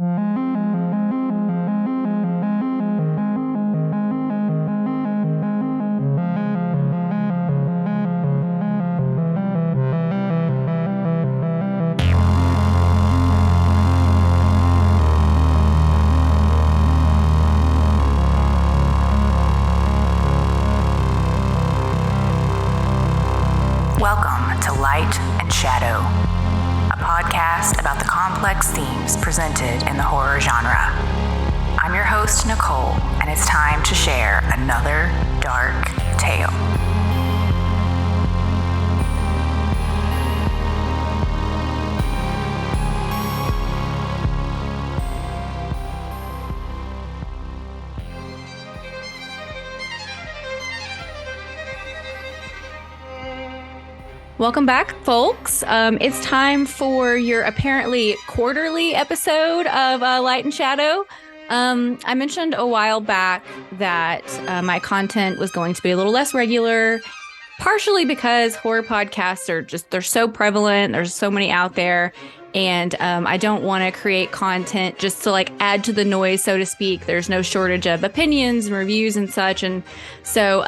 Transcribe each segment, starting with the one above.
Welcome to Light and Shadow, a podcast about the complex themes presented in the horror genre. I'm your host, Nicole, and it's time to share another dark tale. Welcome back, folks. It's time for your apparently quarterly episode of Light and Shadow. I mentioned a while back that my content was going to be a little less regular, partially because horror podcasts they're so prevalent. There's so many out there. And I don't want to create content just to add to the noise, so to speak. There's no shortage of opinions and reviews and such. And so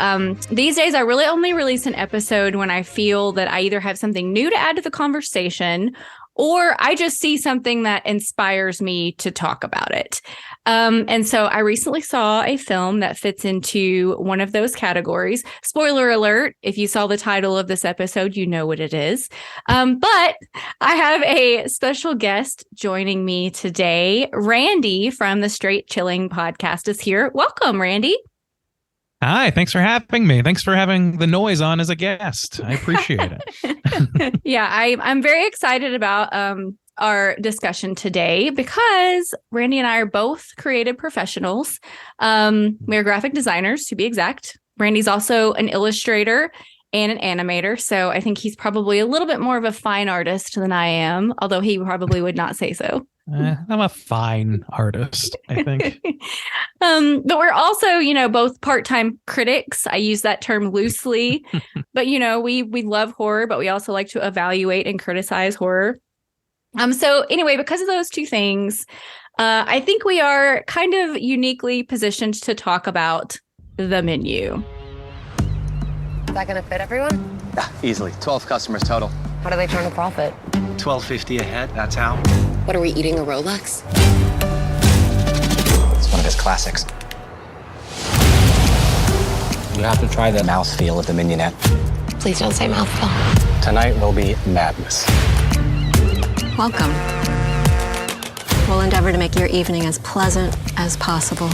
these days I really only release an episode when I feel that I either have something new to add to the conversation or I just see something that inspires me to talk about it. And so I recently saw a film that fits into one of those categories. Spoiler alert, if you saw the title of this episode, you know what it is. But I have a special guest joining me today. Randy from the Straight Chilling podcast is here. Welcome, Randy. Hi, thanks for having me. Thanks for having the noise on as a guest. I appreciate it. Yeah, I'm very excited about our discussion today because Randy and I are both creative professionals. We're graphic designers, to be exact. Randy's also an illustrator and an animator, so I think he's probably a little bit more of a fine artist than I am, although he probably would not say so. I'm a fine artist, I think. But we're also, both part-time critics. I use that term loosely, but we love horror, but we also like to evaluate and criticize horror. So anyway, because of those two things, I think we are kind of uniquely positioned to talk about the menu. Is that going to fit everyone? Yeah, easily. 12 customers total. How do they turn a profit? $12.50 a head, that's how. What, are we eating a Rolex? It's one of his classics. You have to try the mouthfeel of the mignonette. Please don't say mouthful. Tonight will be madness. Welcome. We'll endeavor to make your evening as pleasant as possible.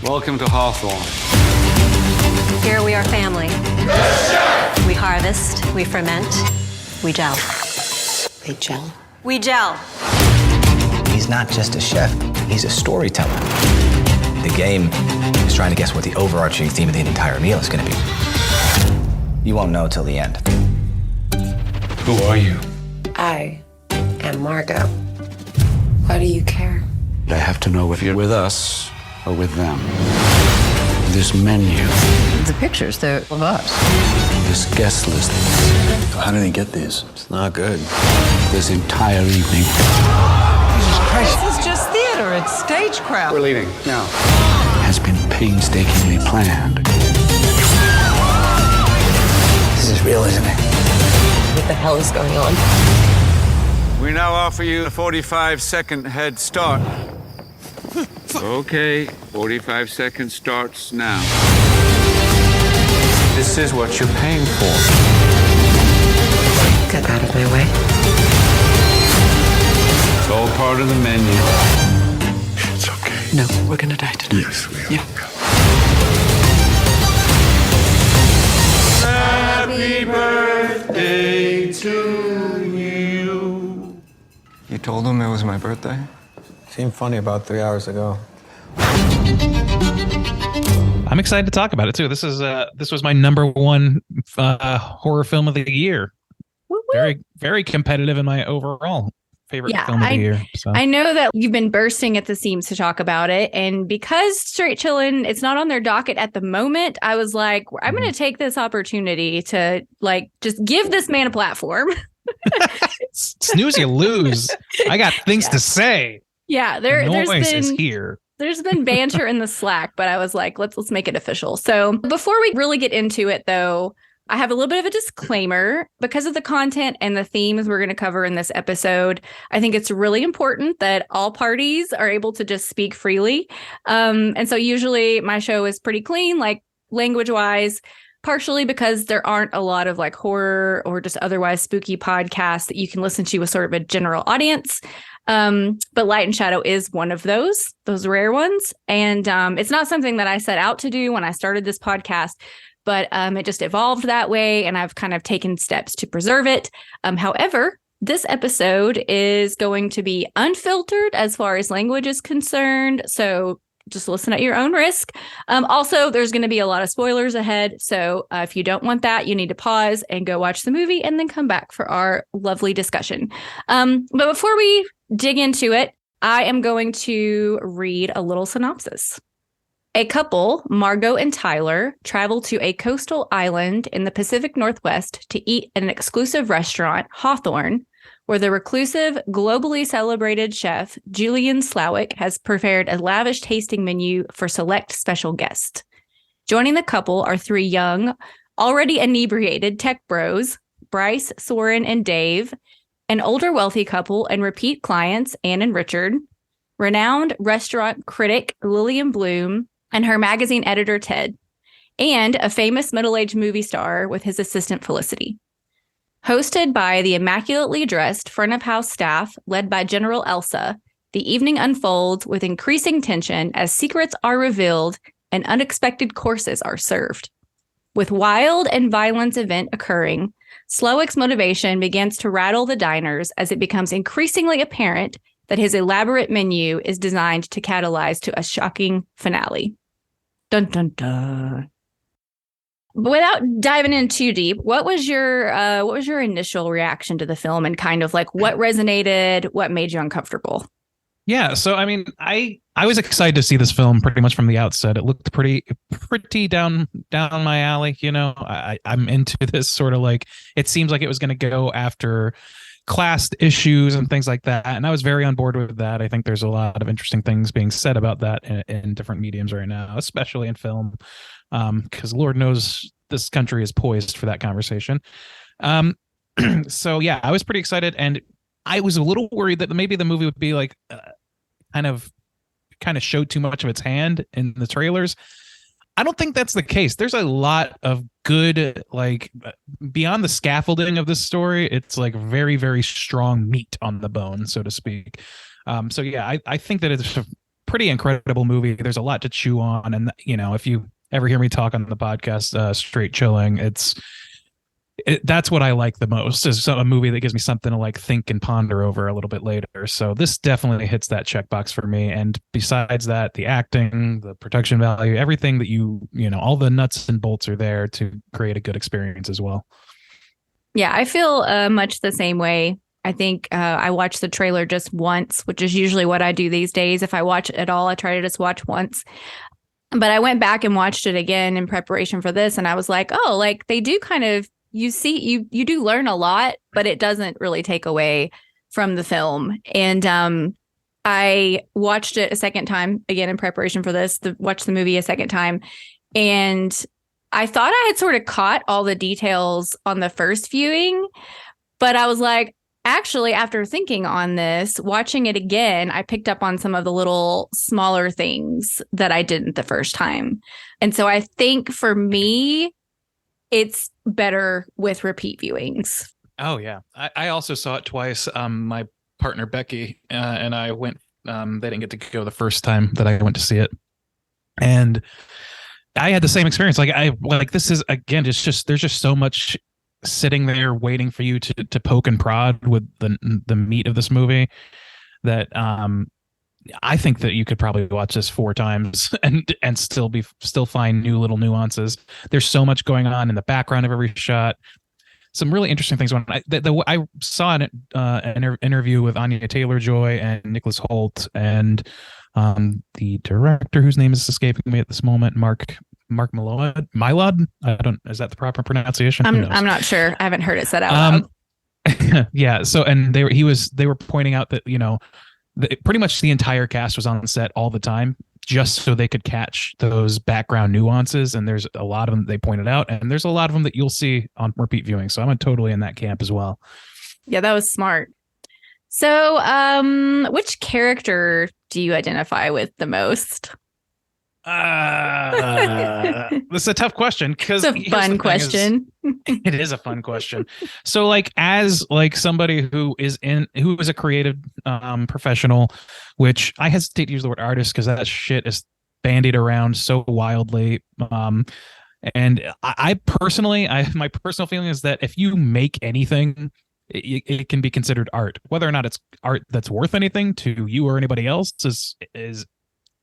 Welcome to Hawthorne. Here we are family. We harvest, we ferment, we gel. They gel. We gel. He's not just a chef, he's a storyteller. The game is trying to guess what the overarching theme of the entire meal is going to be. You won't know till the end. Who are you? I am Margot. Why do you care? I have to know if you're with us or with them. This menu, The pictures, they're of us. this guest list. How did he get these? It's not good. This entire evening. This is just theater. It's stagecraft. We're leaving now. Has been painstakingly planned. This is real, isn't it? What the hell is going on? We now offer you a 45-second head start. Okay, 45 seconds starts now. This is what you're paying for. Get out of my way. It's all part of the menu. It's okay. No, we're gonna die tonight. Yes, we are. Yeah. Happy birthday to you. You told him it was my birthday? Seemed funny about 3 hours ago. I'm excited to talk about it too. This was my number one horror film of the year. Woo-woo. Very, very competitive in my overall favorite Yeah, film of the year. So. I know that you've been bursting at the seams to talk about it. And because Straight Chillin', it's not on their docket at the moment, I was like, I'm going to take this opportunity to like just give this man a platform. Snooze, you lose. I got things to say. Yeah, there's been banter in the Slack, but I was like, let's make it official. So before we really get into it, though, I have a little bit of a disclaimer. Because of the content and the themes we're going to cover in this episode, I think it's really important that all parties are able to just speak freely. And so usually my show is pretty clean, like language-wise, partially because there aren't a lot of like horror or just otherwise spooky podcasts that you can listen to with sort of a general audience. But Light and Shadow is one of those rare ones. And it's not something that I set out to do when I started this podcast, but it just evolved that way, and I've kind of taken steps to preserve it. However, this episode is going to be unfiltered as far as language is concerned, so just listen at your own risk. Also, there's going to be a lot of spoilers ahead, so if you don't want that, you need to pause and go watch the movie and then come back for our lovely discussion. But before we dig into it, I am going to read a little synopsis. A couple, Margot and Tyler, travel to a coastal island in the Pacific Northwest to eat at an exclusive restaurant, Hawthorne, where the reclusive, globally celebrated chef, Julian Slowik, has prepared a lavish tasting menu for select special guests. Joining the couple are three young, already inebriated tech bros, Bryce, Soren, and Dave, an older wealthy couple and repeat clients, Anne and Richard, renowned restaurant critic, Lillian Bloom, and her magazine editor, Ted, and a famous middle-aged movie star with his assistant, Felicity. Hosted by the immaculately dressed front-of-house staff led by General Elsa, the evening unfolds with increasing tension as secrets are revealed and unexpected courses are served. With wild and violent event occurring, Slowik's motivation begins to rattle the diners as it becomes increasingly apparent that his elaborate menu is designed to catalyze to a shocking finale. Dun, dun, dun. But without diving in too deep, what was your initial reaction to the film, and kind of like what resonated, what made you uncomfortable? Yeah, so I mean, I was excited to see this film pretty much from the outset. It looked pretty down my alley, you know. I'm into this sort of like, it seems like it was going to go after class issues and things like that, and I was very on board with that. I think there's a lot of interesting things being said about that in different mediums right now, especially in film, because Lord knows this country is poised for that conversation. So yeah, I was pretty excited, and I was a little worried that maybe the movie would be like kind of showed too much of its hand in the trailers. I don't think that's the case. There's a lot of good, like, beyond the scaffolding of this story, it's like very, very strong meat on the bone, so to speak. So yeah, I think that it's a pretty incredible movie. There's a lot to chew on, and you know, if you ever hear me talk on the podcast, Straight Chilling, that's what I like the most, is a movie that gives me something to like think and ponder over a little bit later. So this definitely hits that checkbox for me. And besides that, the acting, the production value, everything that you know, all the nuts and bolts are there to create a good experience as well. Yeah, I feel much the same way. I think I watched the trailer just once, which is usually what I do these days. If I watch it at all, I try to just watch once. But I went back and watched it again in preparation for this, and I was like, oh, like they do kind of, you do learn a lot, but it doesn't really take away from the film. And I watched it a second time, again, in preparation for this, watched the movie a second time. And I thought I had sort of caught all the details on the first viewing, but I was like, actually, after thinking on this, watching it again, I picked up on some of the little smaller things that I didn't the first time. And so I think for me, it's better with repeat viewings. Oh yeah, I also saw it twice. My partner Becky and I went. They didn't get to go the first time that I went to see it, and I had the same experience. Like this is, again, it's just, there's just so much sitting there waiting for you to poke and prod with the meat of this movie that I think that you could probably watch this 4 times and still find new little nuances. There's so much going on in the background of every shot. some really interesting things. When I saw an interview with Anya Taylor-Joy and Nicholas Hoult and the director whose name is escaping me at this moment, Mark Mylod. I don't. Is that the proper pronunciation? I'm not sure. I haven't heard it said out loud. Yeah. So, and they were pointing out that, pretty much the entire cast was on set all the time just so they could catch those background nuances. And there's a lot of them that they pointed out, and there's a lot of them that you'll see on repeat viewing. So I'm totally in that camp as well. Yeah, that was smart. So, which character do you identify with the most? This is a tough question because it's a fun question. It is a fun question. So, like, as like somebody who is a creative professional, which I hesitate to use the word artist because that shit is bandied around so wildly. And I personally, my personal feeling is that if you make anything, it can be considered art. Whether or not it's art that's worth anything to you or anybody else is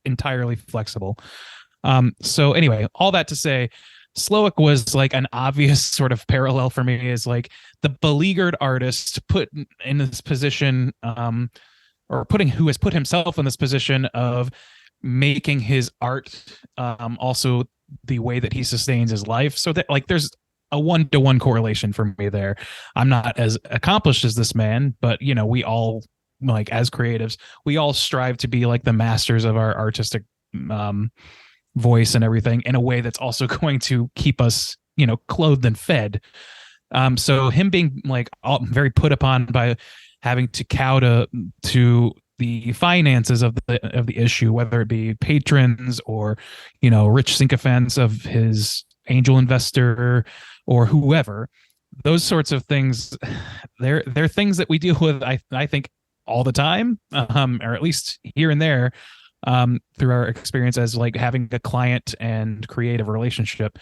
entirely flexible. So anyway, all that to say, Slowik was like an obvious sort of parallel for me, is like the beleaguered artist put in this position, who has put himself in this position of making his art also the way that he sustains his life. So that, like, there's a 1-to-1 correlation for me there. I'm not as accomplished as this man, but we all, like, as creatives, we all strive to be like the masters of our artistic voice and everything in a way that's also going to keep us, clothed and fed. So him being like very put upon by having to cow to the finances of the issue, whether it be patrons or, rich sycophants of his angel investor or whoever, those sorts of things, they're things that we deal with, I think, all the time, or at least here and there, through our experience as like having a client and creative relationship.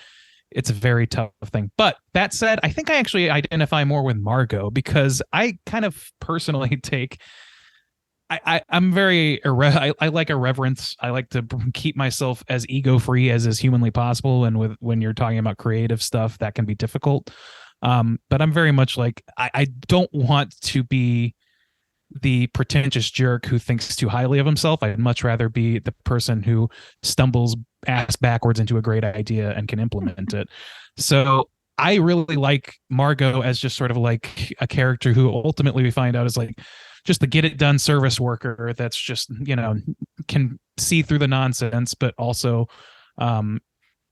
It's a very tough thing. But that said, I think I actually identify more with Margot, because I kind of personally take, I'm very, I like irreverence. I like to keep myself as ego free as is humanly possible. And when you're talking about creative stuff, that can be difficult. But I'm very much like, I don't want to be the pretentious jerk who thinks too highly of himself. I'd much rather be the person who stumbles ass backwards into a great idea and can implement it. So I really like Margot as just sort of like a character who ultimately we find out is like just the get it done service worker that's just, can see through the nonsense, but also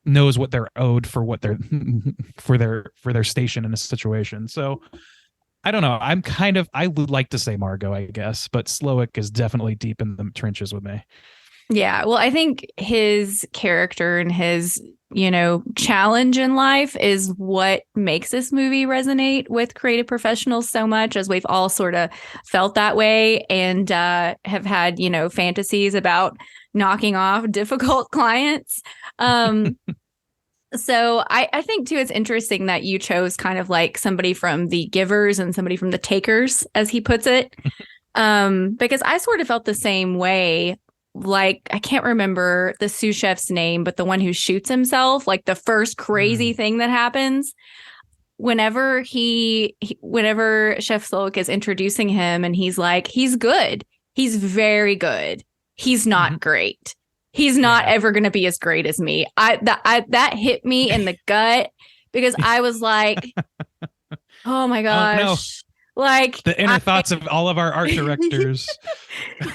knows what they're owed for what they're for their station in a situation. So I don't know. I would like to say Margot, I guess, but Slowik is definitely deep in the trenches with me. Yeah. Well, I think his character and his, challenge in life is what makes this movie resonate with creative professionals so much, as we've all sort of felt that way and have had, fantasies about knocking off difficult clients. So I think, too, it's interesting that you chose kind of like somebody from the givers and somebody from the takers, as he puts it, because I sort of felt the same way. Like, I can't remember the sous chef's name, but the one who shoots himself, like the first crazy thing that happens. Whenever whenever Chef Slowik is introducing him and he's like, he's good. He's very good. He's not great. He's not ever going to be as great as me. That hit me in the gut, because I was like, oh my gosh. Oh, no. Like the inner thoughts of all of our art directors.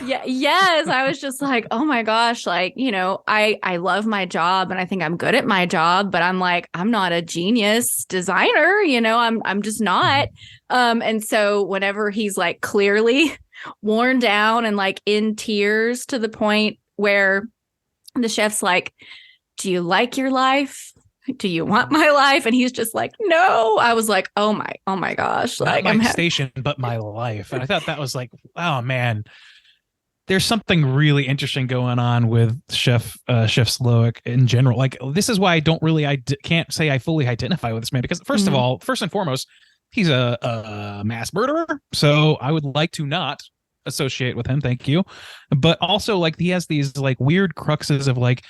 Yes. I was just like, oh my gosh. Like, I love my job and I think I'm good at my job, but I'm like, I'm not a genius designer. I'm just not. And so whenever he's like clearly worn down and like in tears to the point where the chef's like, do you like your life? Do you want my life? And he's just like, no. I was like, oh my gosh. Not my station, but my life. And I thought that was like, oh man, there's something really interesting going on with Chef Slowik in general. Like, this is why I don't really, can't say I fully identify with this man, because first of all, first and foremost, he's a mass murderer. So I would like to not associate with him. Thank you. But also, like, he has these like weird cruxes of like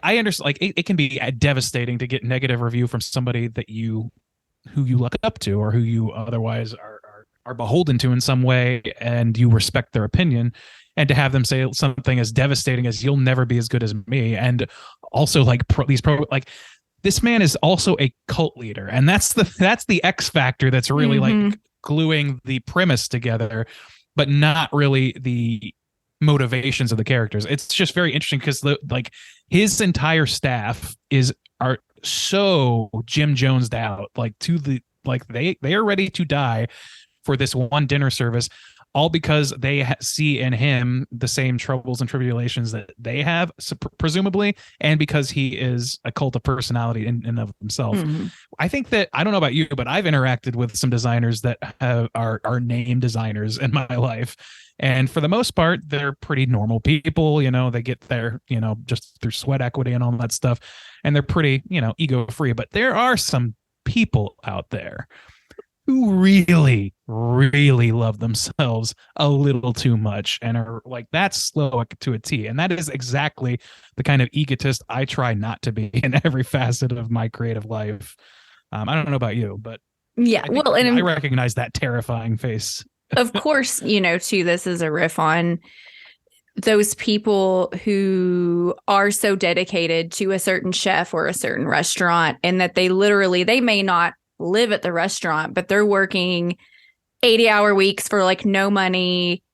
I understand, like it can be devastating to get negative review from somebody that you who you look up to or who you otherwise are beholden to in some way, and you respect their opinion. And to have them say something as devastating as "you'll never be as good as me," and also like this man is also a cult leader, and that's the X factor that's really like gluing the premise together, but not really the motivations of the characters. It's just very interesting because his entire staff are so Jim Jonesed out, they are ready to die for this one dinner service, all because they see in him the same troubles and tribulations that they have, presumably, and because he is a cult of personality in and of himself. I think that, I don't know about you, but I've interacted with some designers that are name designers in my life. And for the most part, they're pretty normal people. They get there, just through sweat equity and all that stuff. And they're pretty, ego free. But there are some people out there who really, really love themselves a little too much and are like, that's Slowik to a T. And that is exactly the kind of egotist I try not to be in every facet of my creative life. I don't know about you, but yeah, I recognize that terrifying face. Of course, too, this is a riff on those people who are so dedicated to a certain chef or a certain restaurant, and that they may not live at the restaurant, but they're working 80-hour weeks for like no money,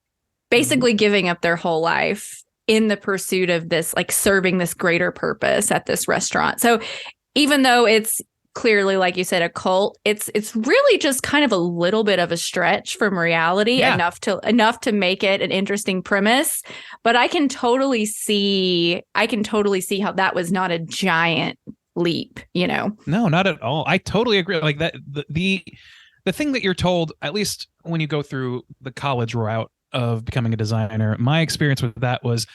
basically giving up their whole life in the pursuit of this, like serving this greater purpose at this restaurant. So even though it's clearly, like you said, a cult, it's really just kind of a little bit of a stretch from reality, enough to make it an interesting premise. But I can totally see how that was not a giant leap. No, not at all. I totally agree. Like that, the thing that you're told, at least when you go through the college route of becoming a designer, my experience with that was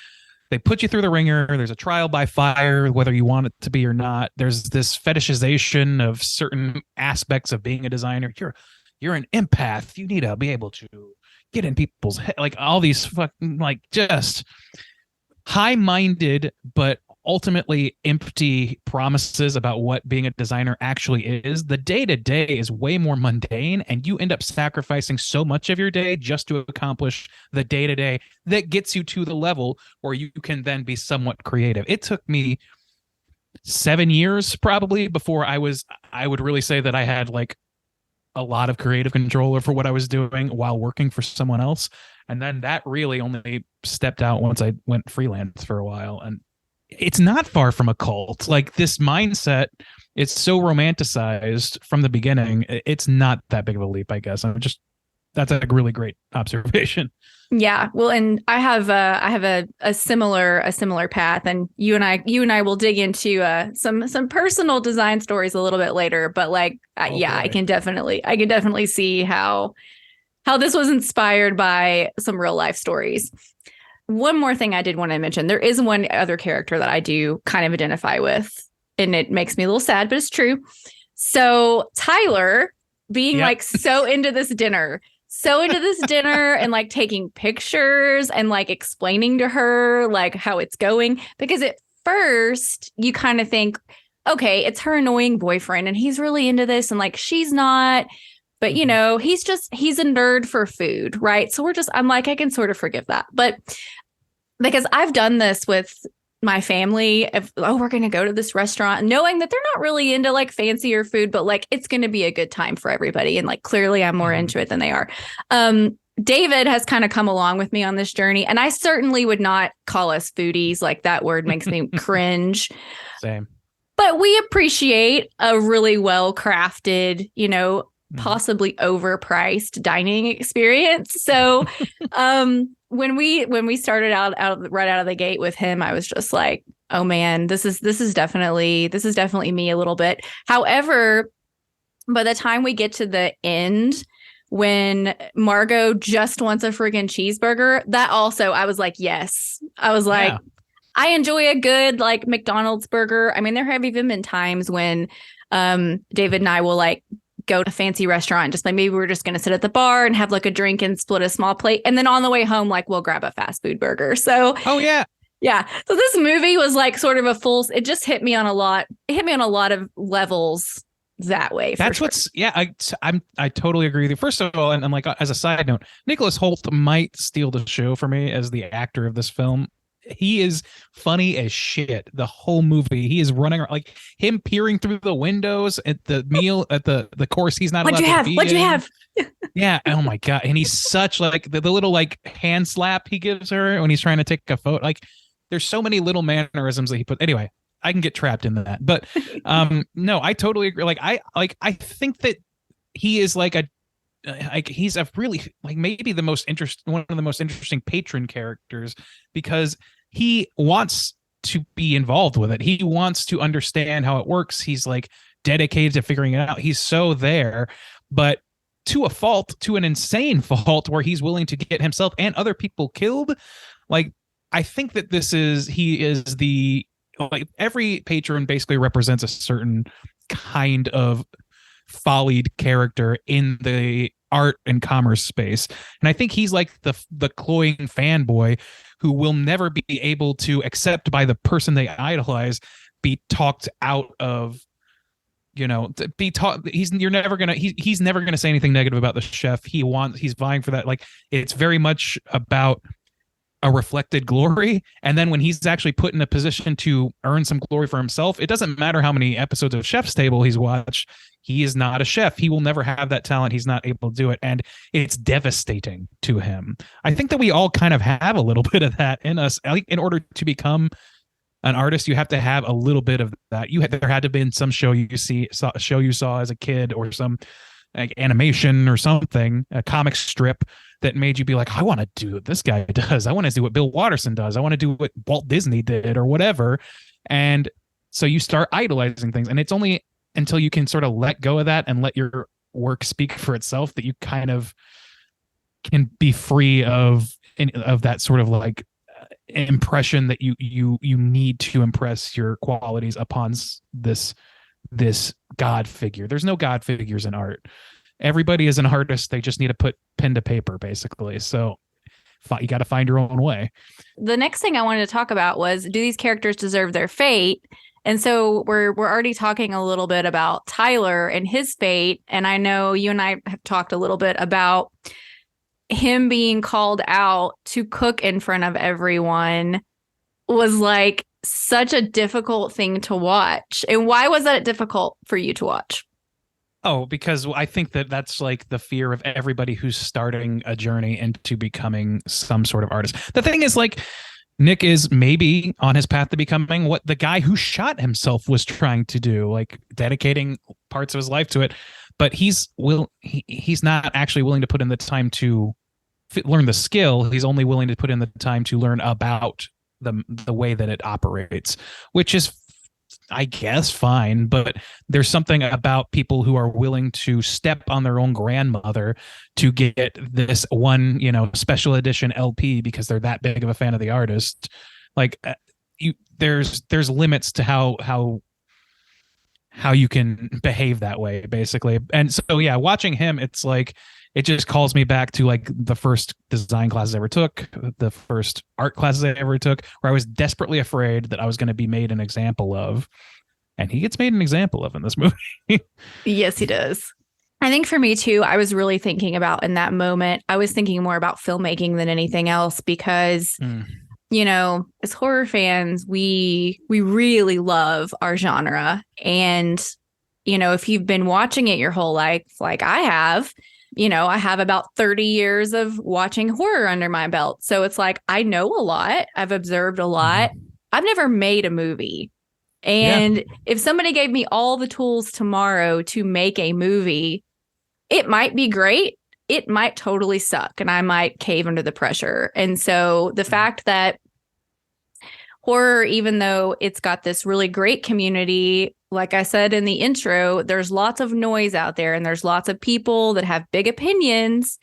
they put you through the ringer. There's a trial by fire, whether you want it to be or not. There's this fetishization of certain aspects of being a designer. You're an empath. You need to be able to get in people's head. Like all these fucking, like, just high-minded, but ultimately empty promises about what being a designer actually is. The day-to-day is way more mundane, and you end up sacrificing so much of your day just to accomplish the day-to-day that gets you to the level where you can then be somewhat creative. It took me 7 years probably before I would really say that I had like a lot of creative control over what I was doing while working for someone else. And then that really only stepped out once I went freelance for a while. And it's not far from a cult. Like this mindset, it's so romanticized from the beginning. It's not that big of a leap, I guess. That's a really great observation. Yeah. Well, and I have a similar path, and you and I will dig into some personal design stories a little bit later. But like, I can definitely see how this was inspired by some real life stories. One more thing I did want to mention, there is one other character that I do kind of identify with, and it makes me a little sad, but it's true. So Tyler being like so into this dinner and like taking pictures and like explaining to her like how it's going, because at first you kind of think, okay, it's her annoying boyfriend and he's really into this and like she's not. But, he's a nerd for food, right? So I'm like, I can sort of forgive that. But because I've done this with my family, we're going to go to this restaurant, knowing that they're not really into like fancier food, but like it's going to be a good time for everybody. And like, clearly I'm more into it than they are. David has kind of come along with me on this journey, and I certainly would not call us foodies. Like that word makes me cringe. Same. But we appreciate a really well-crafted, possibly overpriced dining experience. So when we started out right out of the gate with him, I was just like, oh man, this is definitely me a little bit. However, by the time we get to the end, when Margot just wants a friggin' cheeseburger, that also, I was like, yes. I was like, I enjoy a good like McDonald's burger. I mean, there have even been times when David and I will like go to a fancy restaurant and just like, maybe we're just going to sit at the bar and have like a drink and split a small plate. And then on the way home, like we'll grab a fast food burger. So, yeah. So this movie was like sort of it just hit me on a lot of levels that way. That's what's I totally agree with you. First of all, and I'm like, as a side note, Nicholas Hoult might steal the show for me as the actor of this film. He is funny as shit the whole movie. He is running around, like him peering through the windows at the meal at the course he's not allowed to be What'd you have? Yeah. Oh my god. And he's such like the little like hand slap he gives her when he's trying to take a photo. Like there's so many little mannerisms that he put. Anyway, I can get trapped into that. But no, I totally agree. I think that he is he's a really like maybe one of the most interesting patron characters, because he wants to be involved with it. He wants to understand how it works. He's like dedicated to figuring it out. He's so there, but to a fault, to an insane fault, where he's willing to get himself and other people killed. Like, I think that he is the, like, every patron basically represents a certain kind of follied character in the art and commerce space. And I think he's like the cloying fanboy who will never be able to, except by the person they idolize, be talked out of, be taught. He's never gonna say anything negative about the chef. He's vying for that. Like, it's very much about a reflected glory. And then when he's actually put in a position to earn some glory for himself, it doesn't matter how many episodes of Chef's Table he's watched. He is not a chef. He will never have that talent. He's not able to do it. And it's devastating to him. I think that we all kind of have a little bit of that in us. Like, in order to become an artist, you have to have a little bit of that. There had to have been some show you saw as a kid, or some like animation or something, a comic strip that made you be like, I want to do what this guy does. I want to do what Bill Watterson does. I want to do what Walt Disney did, or whatever. And so you start idolizing things, and it's only until you can sort of let go of that and let your work speak for itself that you kind of can be free of that sort of like impression that you need to impress your qualities upon this God figure. There's no God figures in art. Everybody is an artist. They just need to put pen to paper, basically. So you got to find your own way. The next thing I wanted to talk about was, do these characters deserve their fate? And so we're already talking a little bit about Tyler and his fate. And I know you and I have talked a little bit about him being called out to cook in front of everyone was like such a difficult thing to watch. And why was that difficult for you to watch? Oh, because I think that's like the fear of everybody who's starting a journey into becoming some sort of artist. The thing is, like, Nick is maybe on his path to becoming what the guy who shot himself was trying to do, like dedicating parts of his life to it. But he's not actually willing to put in the time to learn the skill. He's only willing to put in the time to learn about the way that it operates, which is, I guess, fine. But there's something about people who are willing to step on their own grandmother to get this one, special edition LP because they're that big of a fan of the artist. Like, there's limits to how you can behave that way, basically. And so, yeah, watching him, it's like, it just calls me back to like the first design classes I ever took, the first art classes I ever took, where I was desperately afraid that I was going to be made an example of. And he gets made an example of in this movie. Yes, he does. I think for me too, I was really thinking about, in that moment, I was thinking more about filmmaking than anything else, because as horror fans, we really love our genre. And, if you've been watching it your whole life, like I have, I have about 30 years of watching horror under my belt. So it's like, I know a lot. I've observed a lot. I've never made a movie. And if somebody gave me all the tools tomorrow to make a movie, it might be great. It might totally suck, and I might cave under the pressure. And so the fact that horror, even though it's got this really great community, like I said in the intro, there's lots of noise out there, and there's lots of people that have big opinions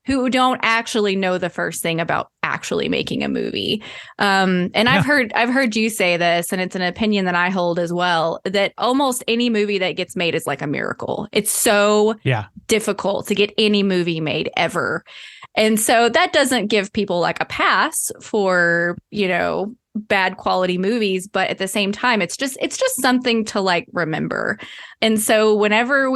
who don't actually know the first thing about actually making a movie. And I've heard you say this, and it's an opinion that I hold as well, that almost any movie that gets made is like a miracle. It's so difficult to get any movie made ever. And so that doesn't give people like a pass for, you know, bad quality movies, but at the same time, it's just something to like remember. And so whenever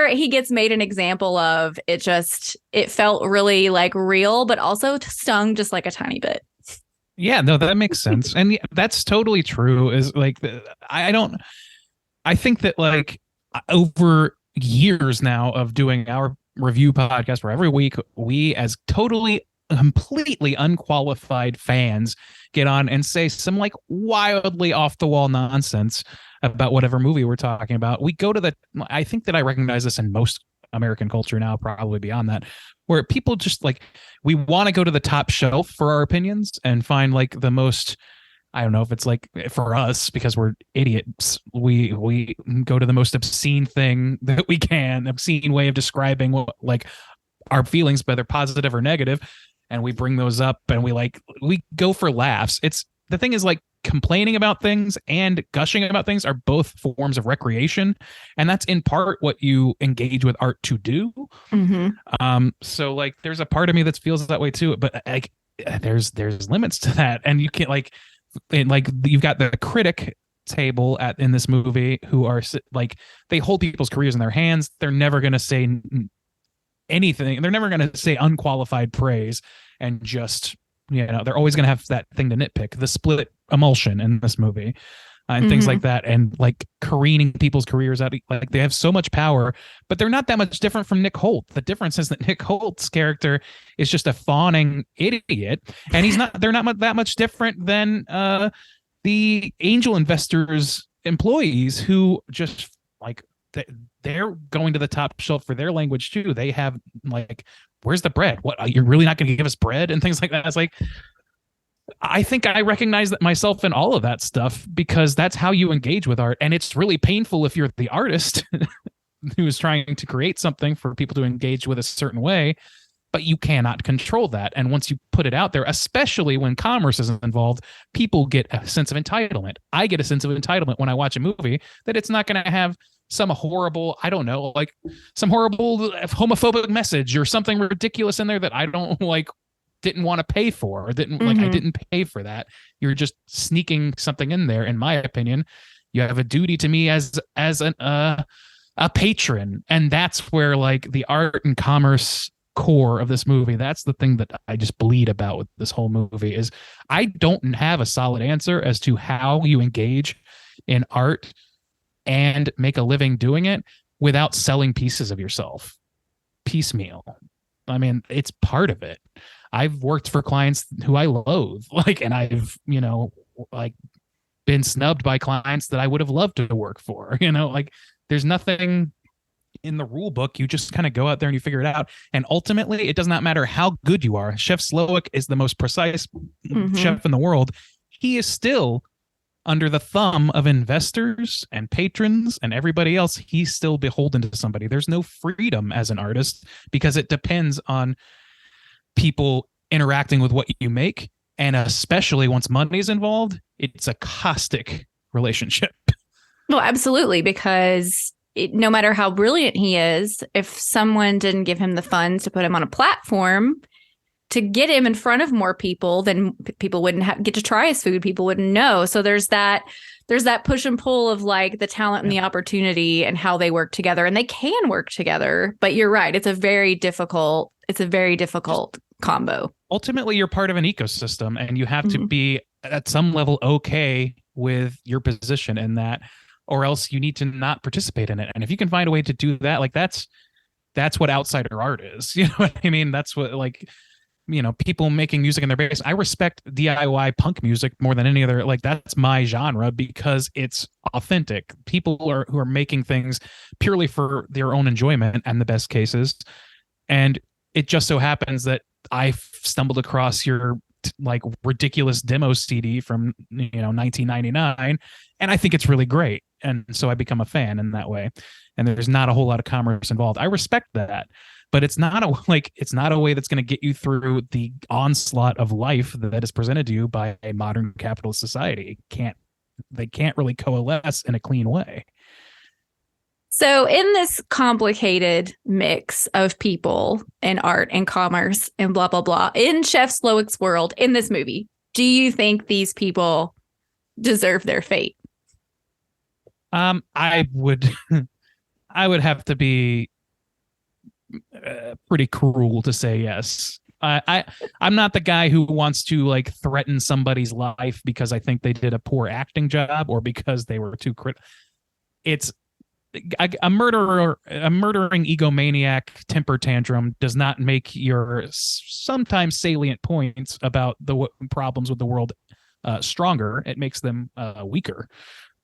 he gets made an example of, it felt really like real, but also stung just like a tiny bit. Yeah, no, that makes sense. And that's totally true. Is like, I think that like over years now of doing our review podcast where every week we as totally completely unqualified fans get on and say some like wildly off the wall nonsense about whatever movie we're talking about. We go to I think that I recognize this in most American culture now, probably beyond that, where people just like, we want to go to the top shelf for our opinions and find like the most, I don't know if it's like for us because we're idiots, we go to the most obscene thing that we can, obscene way of describing what like our feelings, whether positive or negative, and we bring those up and we go for laughs. It's the thing is like complaining about things and gushing about things are both forms of recreation, and that's in part what you engage with art to do. So like there's a part of me that feels that way too, but like there's limits to that, and you can't like you've got the critic table in this movie who are like, they hold people's careers in their hands. They're never going to say anything. They're never going to say unqualified praise, and just, you know, they're always going to have that thing to nitpick, the split emulsion in this movie and things like that. And like careening people's careers out, like they have so much power, but they're not that much different from Nick Holt. The difference is that Nick Holt's character is just a fawning idiot, and they're not that much different than the angel investors employees who just like, they're going to the top shelf for their language too. They have like, where's the bread? What, you're really not going to give us bread and things like that? It's like, I think I recognize that myself in all of that stuff, because that's how you engage with art. And it's really painful if you're the artist who is trying to create something for people to engage with a certain way, but you cannot control that. And once you put it out there, especially when commerce is involved, people get a sense of entitlement. I get a sense of entitlement when I watch a movie that it's not going to have some horrible, I don't know, like some horrible homophobic message or something ridiculous in there that I don't like, didn't want to pay for, or didn't like, I didn't pay for that. You're just sneaking something in there. In my opinion, you have a duty to me as a patron. And that's where like the art and commerce core of this movie, that's the thing that I just bleed about with this whole movie, is I don't have a solid answer as to how you engage in art and make a living doing it without selling pieces of yourself piecemeal. I mean, it's part of it. I've worked for clients who I loathe, like, and I've, you know, like been snubbed by clients that I would have loved to work for, you know, like there's nothing in the rule book. You just kind of go out there and you figure it out. And ultimately it does not matter how good you are. Chef Slowik is the most precise chef in the world. He is still under the thumb of investors and patrons and everybody else. He's still beholden to somebody. There's no freedom as an artist because it depends on people interacting with what you make. And especially once money is involved, it's a caustic relationship. Well, absolutely. Because no matter how brilliant he is, if someone didn't give him the funds to put him on a platform to get him in front of more people, then people wouldn't get to try his food. People wouldn't know. So there's that push and pull of like the talent and the opportunity and how they work together, and they can work together. But you're right. It's a very difficult combo. Ultimately, you're part of an ecosystem, and you have to be at some level okay with your position in that, or else you need to not participate in it. And if you can find a way to do that, like that's what outsider art is. You know what I mean? That's what, like, you know, people making music in their base. I respect DIY punk music more than any other. Like, that's my genre because it's authentic. People who are making things purely for their own enjoyment and the best cases. And it just so happens that I stumbled across your perfect, like ridiculous demo CD from 1999, and I think it's really great, and so I become a fan in that way. And there's not a whole lot of commerce involved. I respect that, but it's not a way that's going to get you through the onslaught of life that is presented to you by a modern capitalist society. They can't really coalesce in a clean way. So in this complicated mix of people and art and commerce and blah, blah, blah, in Chef Slowik's world, in this movie, do you think these people deserve their fate? I would have to be pretty cruel to say yes. I'm not the guy who wants to like threaten somebody's life because I think they did a poor acting job or because they were too It's a murdering egomaniac temper tantrum does not make your sometimes salient points about the problems with the world stronger. It makes them weaker.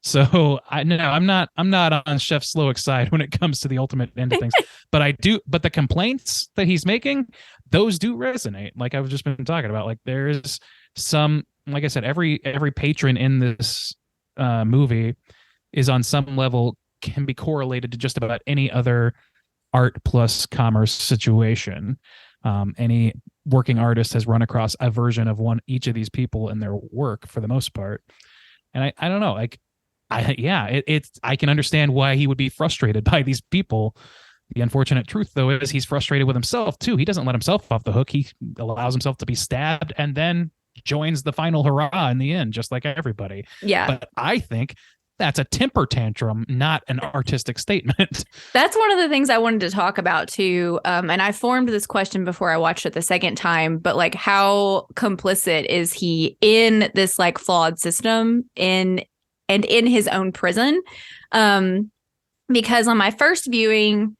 So I'm not on Chef Slowik's side when it comes to the ultimate end of things. But the complaints that he's making, those do resonate. Like I've just been talking about. Like there's some, like I said, every patron in this movie is on some level can be correlated to just about any other art plus commerce situation. Any working artist has run across a version of each of these people in their work for the most part. And I don't know, like, I can understand why he would be frustrated by these people. The unfortunate truth, though, is he's frustrated with himself, too. He doesn't let himself off the hook. He allows himself to be stabbed and then joins the final hurrah in the end, just like everybody. Yeah. But I think that's a temper tantrum, not an artistic statement. That's one of the things I wanted to talk about, too. And I formed this question before I watched it the second time. But like, how complicit is he in this like flawed system in his own prison? Because on my first viewing,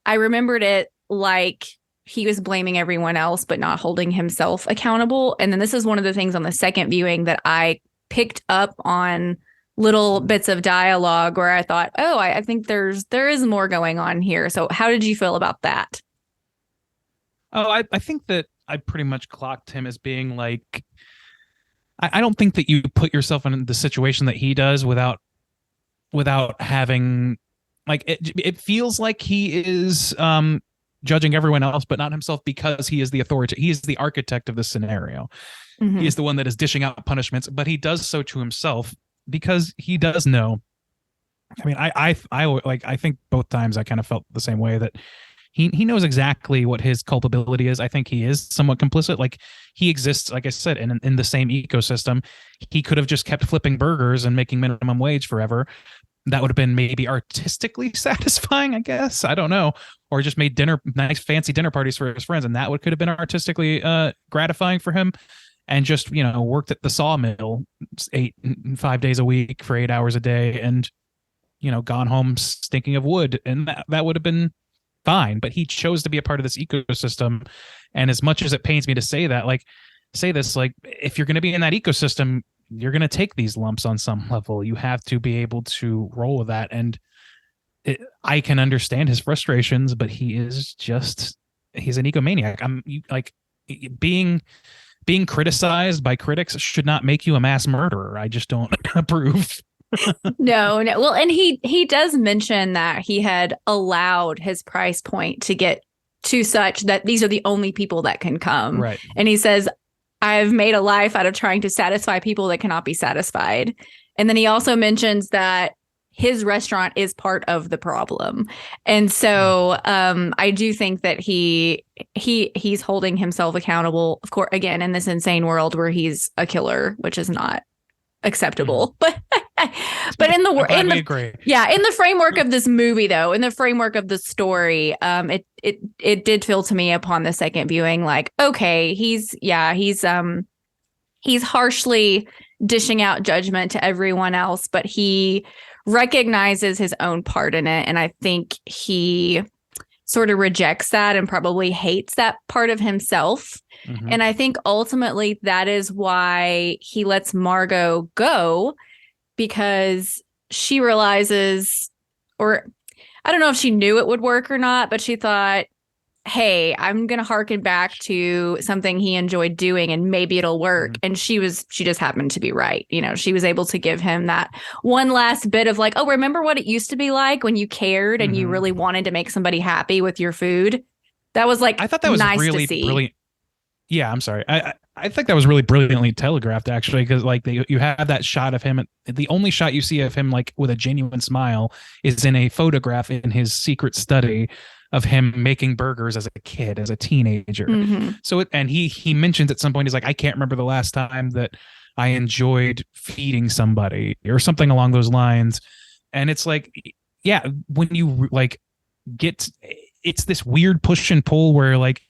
I remembered it like he was blaming everyone else, but not holding himself accountable. And then this is one of the things on the second viewing that I picked up on little bits of dialogue where I thought, oh, I think there is more going on here. So how did you feel about that? Oh, I think that I pretty much clocked him as being like, I don't think that you put yourself in the situation that he does without having, like, it feels like he is judging everyone else, but not himself, because he is the authority. He is the architect of the scenario. Mm-hmm. He is the one that is dishing out punishments, but he does so to himself because he does know. I mean, I think both times I kind of felt the same way, that he knows exactly what his culpability is. I think he is somewhat complicit. Like, he exists, like I said, in the same ecosystem. He could have just kept flipping burgers and making minimum wage forever. That would have been maybe artistically satisfying, I guess. I don't know. Or just made nice fancy dinner parties for his friends, and that could have been artistically gratifying for him. And just, worked at the sawmill 5 days a week for 8 hours a day, and gone home stinking of wood, and that would have been fine. But he chose to be a part of this ecosystem, and as much as it pains me to say that, if you're going to be in that ecosystem, you're going to take these lumps on some level. You have to be able to roll with that. And I can understand his frustrations, but he's an egomaniac. Being criticized by critics should not make you a mass murderer. I just don't approve. No. Well, and he does mention that he had allowed his price point to get to such that these are the only people that can come. Right. And he says, I've made a life out of trying to satisfy people that cannot be satisfied. And then he also mentions that his restaurant is part of the problem. And so I do think that he's holding himself accountable, of course, again, in this insane world where he's a killer, which is not acceptable. But in the framework of this movie, though, in the framework of the story, it did feel to me upon the second viewing like, okay, he's harshly dishing out judgment to everyone else, but he recognizes his own part in it. And I think he sort of rejects that and probably hates that part of himself. Mm-hmm. And I think ultimately that is why he lets Margot go, because she realizes, or I don't know if she knew it would work or not, but she thought, hey, I'm going to harken back to something he enjoyed doing and maybe it'll work. And she just happened to be right. You know, she was able to give him that one last bit of like, oh, remember what it used to be like when you cared and you really wanted to make somebody happy with your food? That was like, I thought that was nice really to see. brilliant. Yeah, I'm sorry. I think that was really brilliantly telegraphed, actually, because like you have that shot of him. The only shot you see of him like with a genuine smile is in a photograph in his secret study of him making burgers as a kid, as a teenager. So and he mentions at some point, he's like, I can't remember the last time that I enjoyed feeding somebody or something along those lines. And it's like, yeah, when you like it's this weird push and pull where like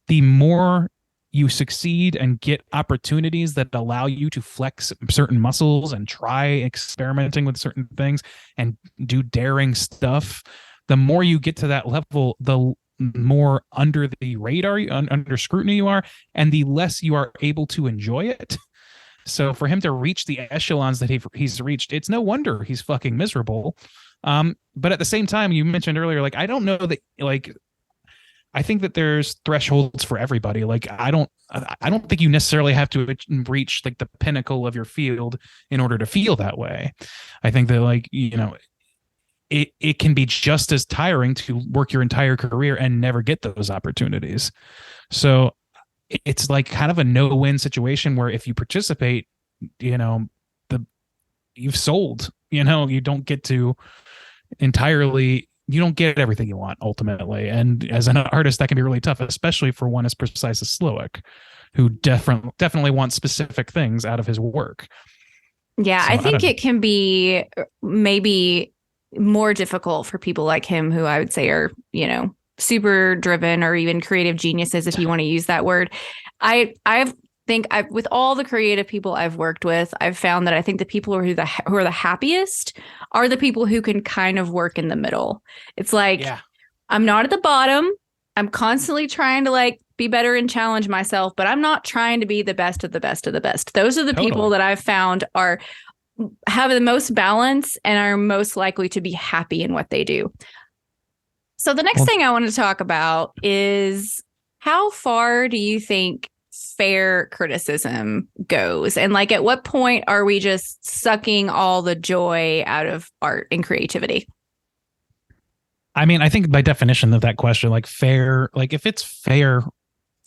the more you succeed and get opportunities that allow you to flex certain muscles and try experimenting with certain things and do daring stuff, the more you get to that level, the more under the radar, under scrutiny you are, and the less you are able to enjoy it. So for him to reach the echelons that he's reached, it's no wonder he's fucking miserable. But at the same time, you mentioned earlier, like, I don't know that, like, I think that there's thresholds for everybody. Like, I don't think you necessarily have to reach like the pinnacle of your field in order to feel that way. I think that, like, you know, it can be just as tiring to work your entire career and never get those opportunities. So it's like kind of a no-win situation where if you participate, you know, you've sold, you know, you don't get to entirely, you don't get everything you want ultimately. And as an artist, that can be really tough, especially for one as precise as Slowik, who definitely wants specific things out of his work. Yeah, so I think it can be maybe more difficult for people like him, who I would say are, you know, super driven or even creative geniuses, if you want to use that word. I think with all the creative people I've worked with, I've found that I think the people who are the happiest are the people who can kind of work in the middle. It's like, I'm not at the bottom. I'm constantly trying to like be better and challenge myself, but I'm not trying to be the best of the best of the best. Those are the people that I've found have the most balance and are most likely to be happy in what they do. So the next thing I want to talk about is, how far do you think fair criticism goes? And like, at what point are we just sucking all the joy out of art and creativity? I mean, I think by definition of that question, like fair, like if it's fair,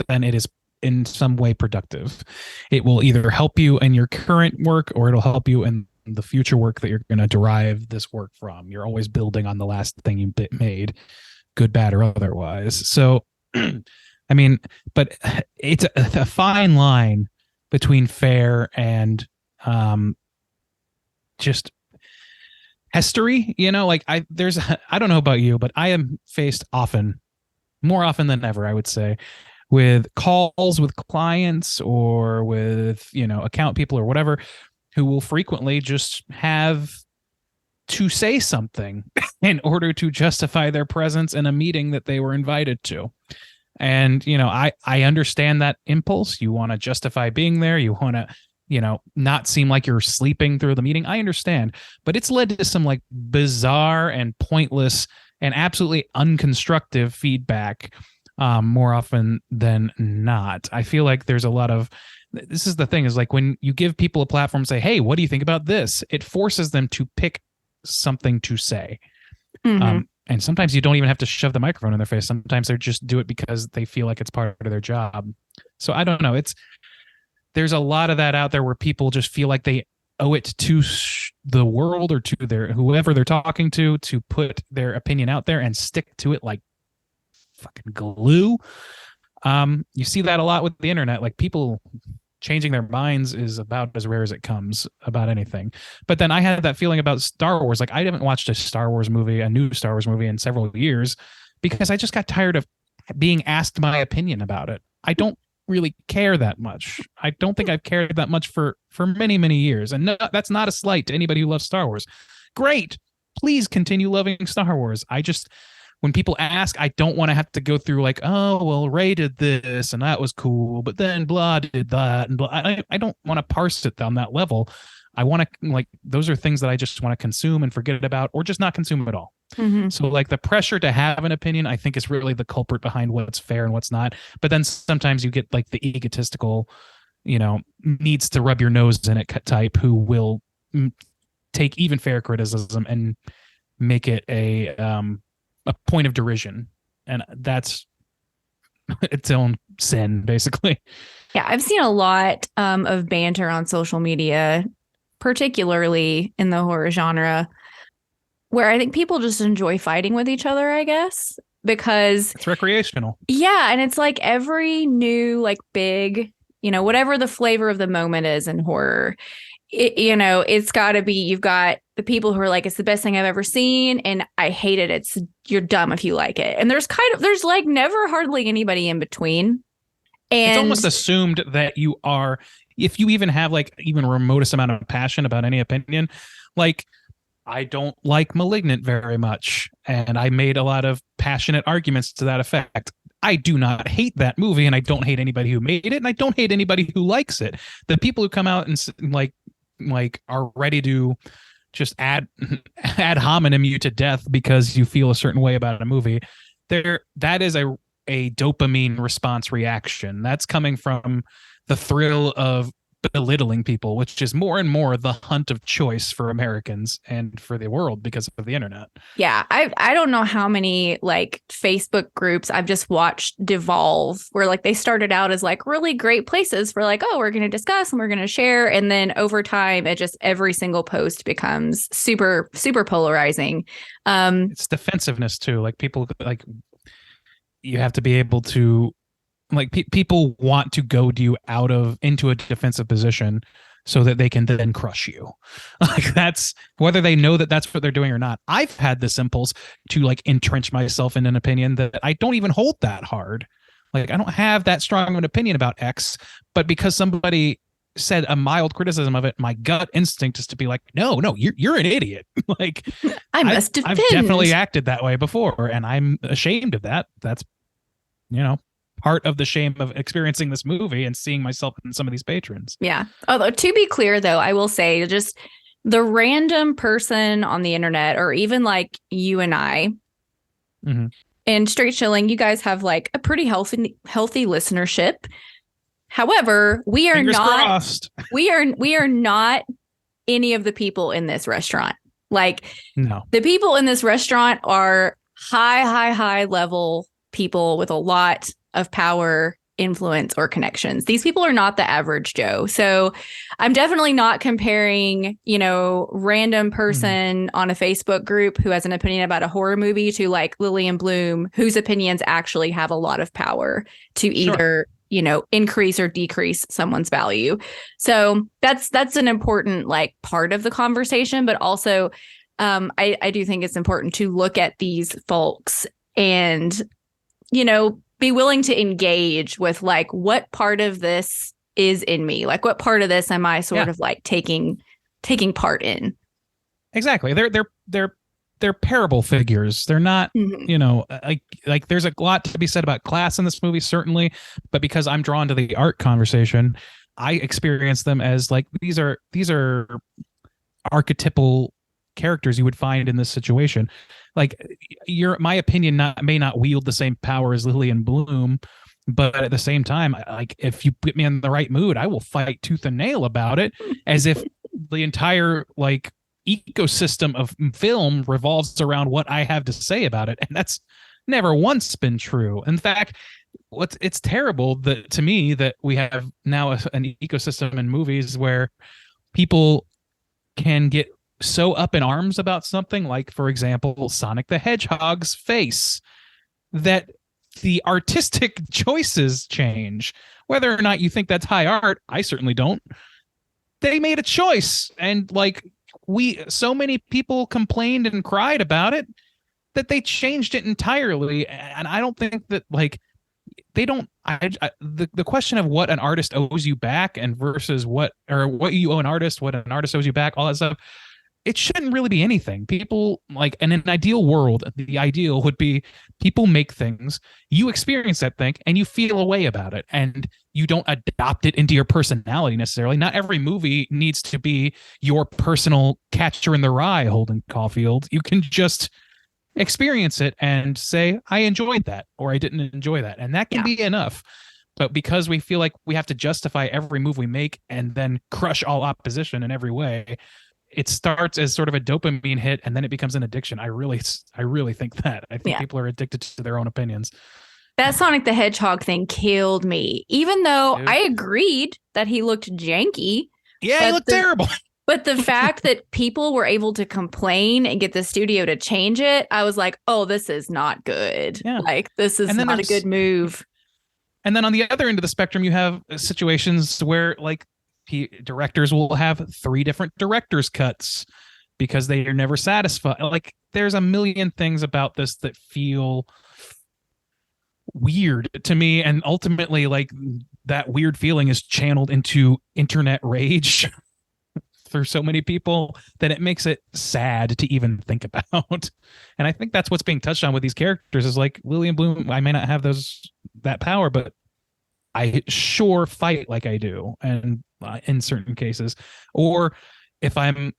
then it is in some way productive. It will either help you in your current work or it'll help you in the future work that you're going to derive this work from. You're always building on the last thing you made, good, bad, or otherwise. So, I mean, but it's a fine line between fair and just history, you know, like I don't know about you, but I am faced more often than ever, I would say, with calls with clients or with, you know, account people or whatever, who will frequently just have to say something in order to justify their presence in a meeting that they were invited to. And, you know, I understand that impulse. You want to justify being there. You want to, you know, not seem like you're sleeping through the meeting. I understand, but it's led to some like bizarre and pointless and absolutely unconstructive feedback more often than not. I feel like there's a lot of, this is the thing, is like when you give people a platform, say, hey, what do you think about this? It forces them to pick something to say. And sometimes you don't even have to shove the microphone in their face. Sometimes they just do it because they feel like it's part of their job. So I don't know. There's a lot of that out there where people just feel like they owe it to the world or to their whoever they're talking to put their opinion out there and stick to it like fucking glue. You see that a lot with the internet. Like, people changing their minds is about as rare as it comes about anything. But then I had that feeling about Star Wars. Like, I haven't watched a new Star Wars movie in several years because I just got tired of being asked my opinion about it. I don't really care that much. I don't think I've cared that much for many, many years. And no, that's not a slight to anybody who loves Star Wars. Great. Please continue loving Star Wars. When people ask, I don't want to have to go through like, oh, well, Rey did this and that was cool, but then blah did that. And blah. I don't want to parse it on that level. I want to, like, those are things that I just want to consume and forget about, or just not consume at all. Mhm. So like the pressure to have an opinion, I think, is really the culprit behind what's fair and what's not. But then sometimes you get like the egotistical, needs to rub your nose in it type who will take even fair criticism and make it a point of derision. And that's its own sin, basically. Yeah, I've seen a lot of banter on social media, particularly in the horror genre, where I think people just enjoy fighting with each other, I guess, because it's recreational. Yeah, and it's like every new like big, whatever the flavor of the moment is in horror, it's got to be, you've got the people who are like, it's the best thing I've ever seen, and I hate it. You're dumb if you like it. And there's like never hardly anybody in between. And it's almost assumed that you are, if you even have like even remotest amount of passion about any opinion, like I don't like Malignant very much, and I made a lot of passionate arguments to that effect. I do not hate that movie, and I don't hate anybody who made it, and I don't hate anybody who likes it. The people who come out and like are ready to just ad hominem you to death because you feel a certain way about a movie, that is a dopamine response reaction. That's coming from the thrill of belittling people, which is more and more the hunt of choice for Americans and for the world because of the internet. Yeah, I don't know how many like Facebook groups I've just watched devolve where like they started out as like really great places for like, oh, we're going to discuss and we're going to share, and then over time it just every single post becomes super super polarizing. It's defensiveness too. Like people, like you have to be able to, like people want to goad you into a defensive position so that they can then crush you. Like that's whether they know that that's what they're doing or not. I've had this impulse to like entrench myself in an opinion that I don't even hold that hard. Like I don't have that strong of an opinion about X, but because somebody said a mild criticism of it, my gut instinct is to be like, no, you're an idiot. Like I've definitely acted that way before, and I'm ashamed of that. That's part of the shame of experiencing this movie and seeing myself in some of these patrons. Yeah. Although to be clear, though, I will say just the random person on the internet, or even like you and I, and Straight Chilling, you guys have like a pretty healthy listenership. However, we are Fingers not crossed. we are not any of the people in this restaurant. Like no, the people in this restaurant are high level people with a lot of power, influence, or connections. These people are not the average Joe. So I'm definitely not comparing, random person on a Facebook group who has an opinion about a horror movie to like Lillian Bloom, whose opinions actually have a lot of power to either, increase or decrease someone's value. So that's an important like part of the conversation. But also, I do think it's important to look at these folks and, be willing to engage with like what part of this is in me, like what part of this am I sort of like taking part in. Exactly. They're parable figures. They're not, like there's a lot to be said about class in this movie, certainly, but because I'm drawn to the art conversation, I experience them as like these are archetypal characters you would find in this situation. Like my opinion may not wield the same power as Lillian Bloom, but at the same time, like if you put me in the right mood, I will fight tooth and nail about it, as if the entire like ecosystem of film revolves around what I have to say about it, and that's never once been true. In fact, it's terrible that to me that we have now an ecosystem in movies where people can get so up in arms about something like, for example, Sonic the Hedgehog's face, that the artistic choices change. Whether or not you think that's high art, I certainly don't. They made a choice, and like so many people complained and cried about it that they changed it entirely. And I don't think that like they don't. The question of what an artist owes you back and versus what you owe an artist, what an artist owes you back, all that stuff. It shouldn't really be anything. People like, in an ideal world, the ideal would be people make things, you experience that thing, and you feel a way about it, and you don't adopt it into your personality necessarily. Not every movie needs to be your personal Catcher in the Rye, Holden Caulfield. You can just experience it and say, I enjoyed that or I didn't enjoy that. And that can be enough. But because we feel like we have to justify every move we make and then crush all opposition in every way, it starts as sort of a dopamine hit and then it becomes an addiction. I really think that. I think people are addicted to their own opinions. That Sonic the Hedgehog thing killed me, even though I agreed that he looked janky. Yeah, he looked terrible. But the fact that people were able to complain and get the studio to change it, I was like, oh, this is not good. Yeah. Like, this is not a good move. And then on the other end of the spectrum, you have situations where like directors will have 3 different director's cuts because they are never satisfied. Like there's a million things about this that feel weird to me. And ultimately, like that weird feeling is channeled into internet rage through so many people that it makes it sad to even think about. And I think that's what's being touched on with these characters is like Lily and Bloom. I may not have that power, but I sure fight like I do. And in certain cases, or if I'm,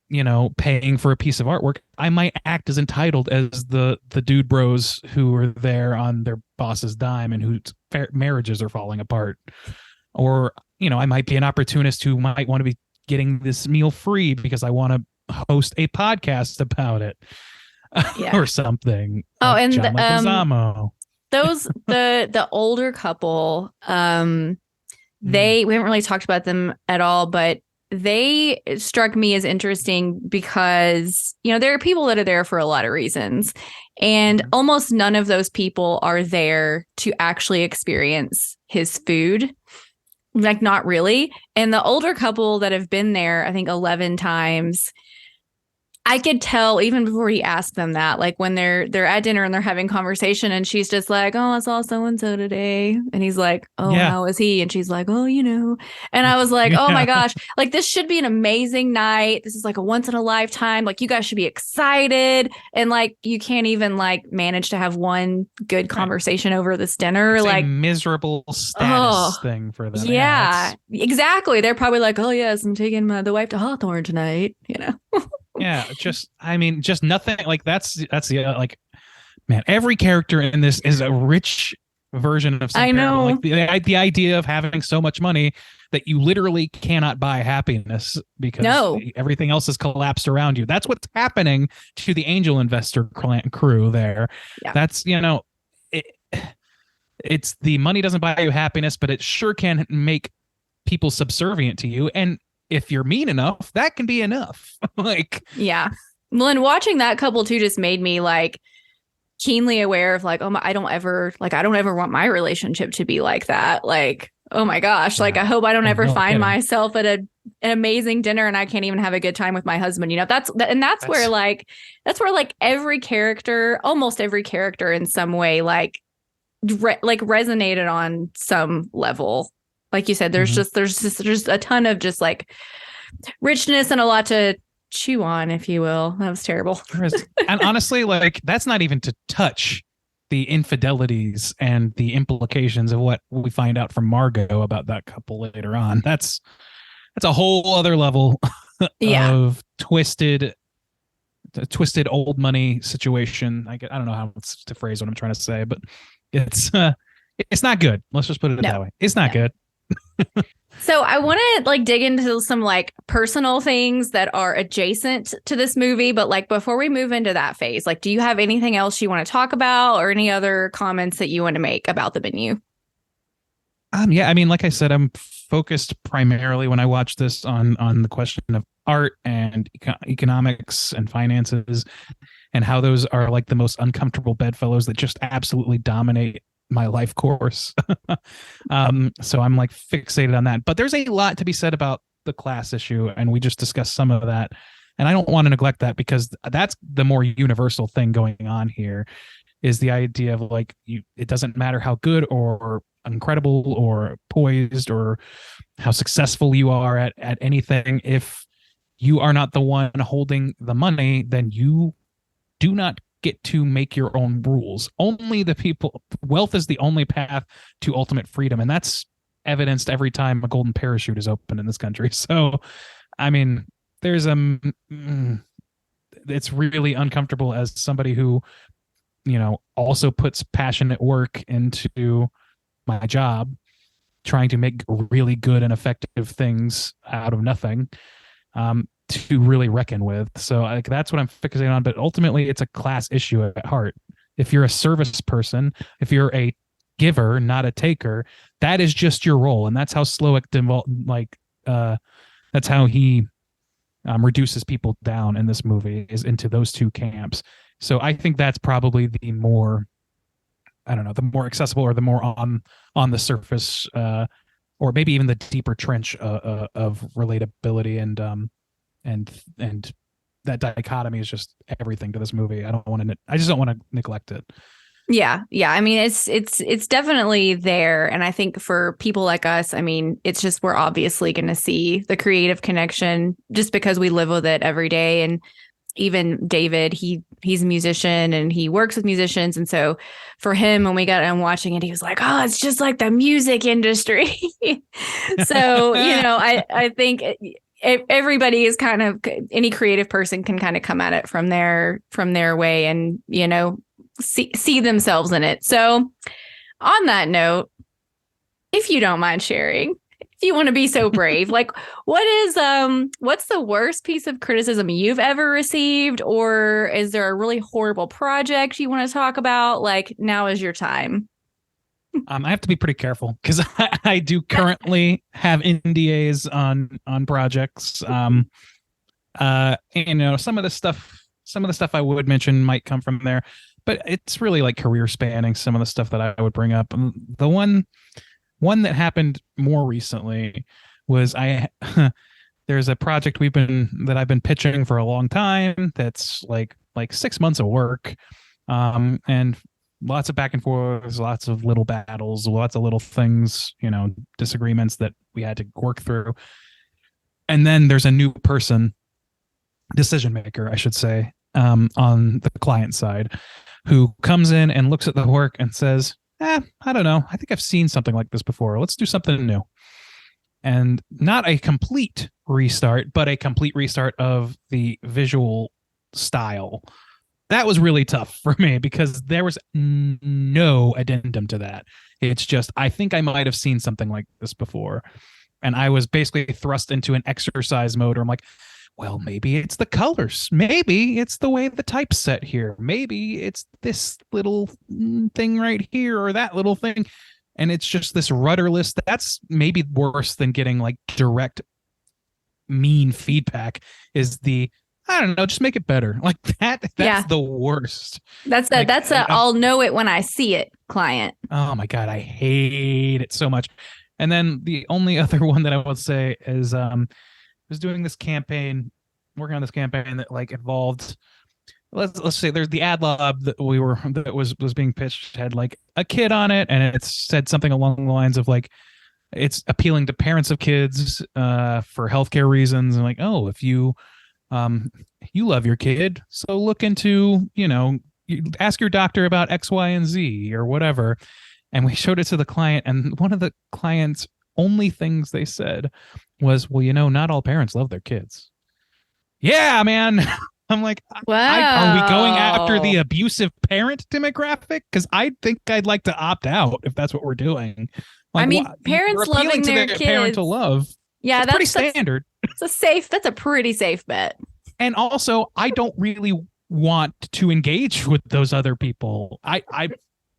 paying for a piece of artwork, I might act as entitled as the dude bros who are there on their boss's dime and whose marriages are falling apart. Or, I might be an opportunist who might want to be getting this meal free because I want to host a podcast about it or something. Oh, like and John Leguizamo. the older couple, we haven't really talked about them at all, but they struck me as interesting because, there are people that are there for a lot of reasons, and almost none of those people are there to actually experience his food. Like, not really. And the older couple that have been there, I think 11 times, I could tell even before he asked them that, like when they're at dinner and they're having conversation and she's just like, oh, I saw so-and-so today. And he's like, oh, how is he? And she's like, oh, and I was like, oh my gosh, like this should be an amazing night. This is like a once in a lifetime. Like you guys should be excited. And like, you can't even like manage to have one good conversation over this dinner. It's like a miserable status thing for them. Yeah, exactly. They're probably like, oh yes, I'm taking the wife to Hawthorne tonight, Yeah, just nothing like that's the like, man, every character in this is a rich version of some I know. Like the idea of having so much money that you literally cannot buy happiness because everything else has collapsed around you. That's what's happening to the angel investor crew there. Yeah. That's, it's the money doesn't buy you happiness, but it sure can make people subservient to you. And if you're mean enough, that can be enough. Like, yeah. Well, and watching that couple too just made me like keenly aware of like, I don't ever want my relationship to be like that. Like, oh my gosh, like I hope I don't ever find myself at an amazing dinner and I can't even have a good time with my husband. That's where every character, almost every character in some way, like resonated on some level. Like you said, there's just a ton of just like richness and a lot to chew on, if you will. That was terrible. And honestly, like that's not even to touch the infidelities and the implications of what we find out from Margot about that couple later on. That's a whole other level of twisted old money situation. I don't know how to phrase what I'm trying to say, but it's not good. Let's just put it that way. It's not good. So I want to like dig into some like personal things that are adjacent to this movie. But like before we move into that phase, like, do you have anything else you want to talk about or any other comments that you want to make about the menu? Yeah, I mean, like I said, I'm focused primarily when I watch this on the question of art and economics and finances and how those are like the most uncomfortable bedfellows that just absolutely dominate my life course. So I'm like fixated on that. But there's a lot to be said about the class issue, and we just discussed some of that. And I don't want to neglect that because that's the more universal thing going on here is the idea of like it doesn't matter how good or incredible or poised or how successful you are at anything. If you are not the one holding the money, then you do not get to make your own rules. Wealth is the only path to ultimate freedom. And that's evidenced every time a golden parachute is opened in this country. So, I mean, it's really uncomfortable as somebody who also puts passionate work into my job, trying to make really good and effective things out of nothing, to really reckon with. So that's what I'm fixating on. But ultimately, it's a class issue at heart. If you're a service person, if you're a giver, not a taker, that is just your role. And that's how Slowik that's how he reduces people down in this movie, is into those two camps. So I think that's probably the more, I don't know, the more accessible, or the more on the surface, or maybe even the deeper trench of relatability, and that dichotomy is just everything to this movie. I just don't want to neglect it. Yeah. I mean, it's definitely there. And I think for people like us, I mean, it's just, we're obviously going to see the creative connection just because we live with it every day. And even David, he's a musician and he works with musicians. And so for him, when we got on watching it, he was like, oh, it's just like the music industry. So, I think everybody is kind of, any creative person can kind of come at it from their way and, see themselves in it. So on that note, if you don't mind sharing, if you want to be so brave, like what's the worst piece of criticism you've ever received? Or is there a really horrible project you want to talk about? Like, now is your time. I have to be pretty careful because I do currently have NDAs on projects. Some of the stuff I would mention might come from there, but it's really like career spanning some of the stuff that I would bring up. The one that happened more recently was there's a project that I've been pitching for a long time. That's like 6 months of work, and lots of back and forth, lots of little battles, lots of little things, disagreements that we had to work through. And then there's a new decision maker, I should say, on the client side, who comes in and looks at the work and says, I don't know, I think I've seen something like this before. Let's do something new. And not a complete restart, but a complete restart of the visual style. That was really tough for me because there was no addendum to that. It's just, I think I might have seen something like this before. And I was basically thrust into an exercise mode where I'm like, well, maybe it's the colors. Maybe it's the way the type's set here. Maybe it's this little thing right here or that little thing. And it's just this rudderless. That's maybe worse than getting like direct mean feedback, is I don't know, just make it better. Like that's the worst. That's I'll know it when I see it client. Oh my God, I hate it so much. And then the only other one that I would say is was doing this campaign, working on this campaign that like involved, let's say there's the ad lab that was being pitched, had like a kid on it, and it said something along the lines of like, it's appealing to parents of kids for healthcare reasons, and like, oh, if you love your kid, so look into, you ask your doctor about X, Y, and Z or whatever. And we showed it to the client, and one of the client's only things they said was, well, not all parents love their kids. Yeah, man. I'm like, wow. Are we going after the abusive parent demographic? Because I think I'd like to opt out if that's what we're doing. Like, I mean, parents loving their kids, parental love. Yeah, that's pretty standard. That's a pretty safe bet. And also, I don't really want to engage with those other people.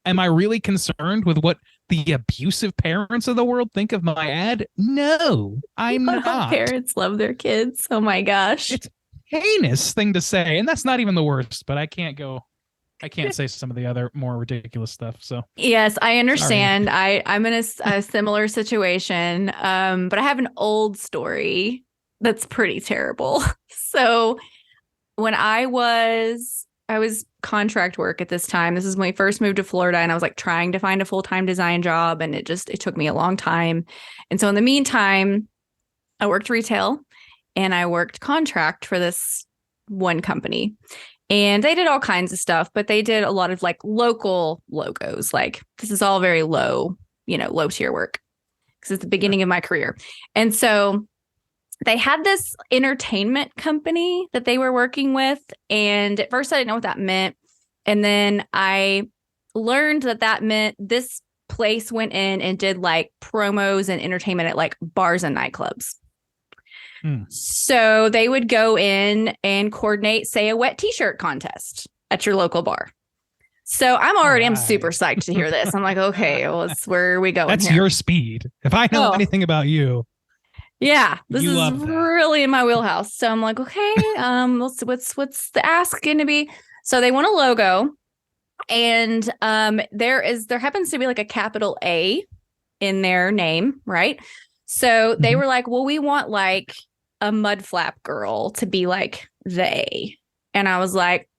Am I really concerned with what the abusive parents of the world think of my ad? No, I'm not. Parents love their kids. Oh my gosh. It's a heinous thing to say. And that's not even the worst, but I can't say some of the other more ridiculous stuff. So yes, I understand. I'm in a similar situation. But I have an old story that's pretty terrible. So when I was contract work at this time. This is when we first moved to Florida, and I was like trying to find a full-time design job, and it took me a long time. And so in the meantime, I worked retail and I worked contract for this one company, and they did all kinds of stuff, but they did a lot of like local logos. Like, this is all very low tier work because it's the beginning of my career. And so they had this entertainment company that they were working with. And at first I didn't know what that meant. And then I learned that meant this place went in and did like promos and entertainment at like bars and nightclubs. So they would go in and coordinate, say, a wet t-shirt contest at your local bar. So I'm super psyched to hear this. I'm like, okay, well, where are we going? That's here? your speed. If I know anything about you. Yeah, this is really in my wheelhouse. So I'm like, okay, what's the ask going to be? So they want a logo, and there happens to be like a capital A in their name, right? So they were like, well, we want like a mud flap girl to be like they. And I was like,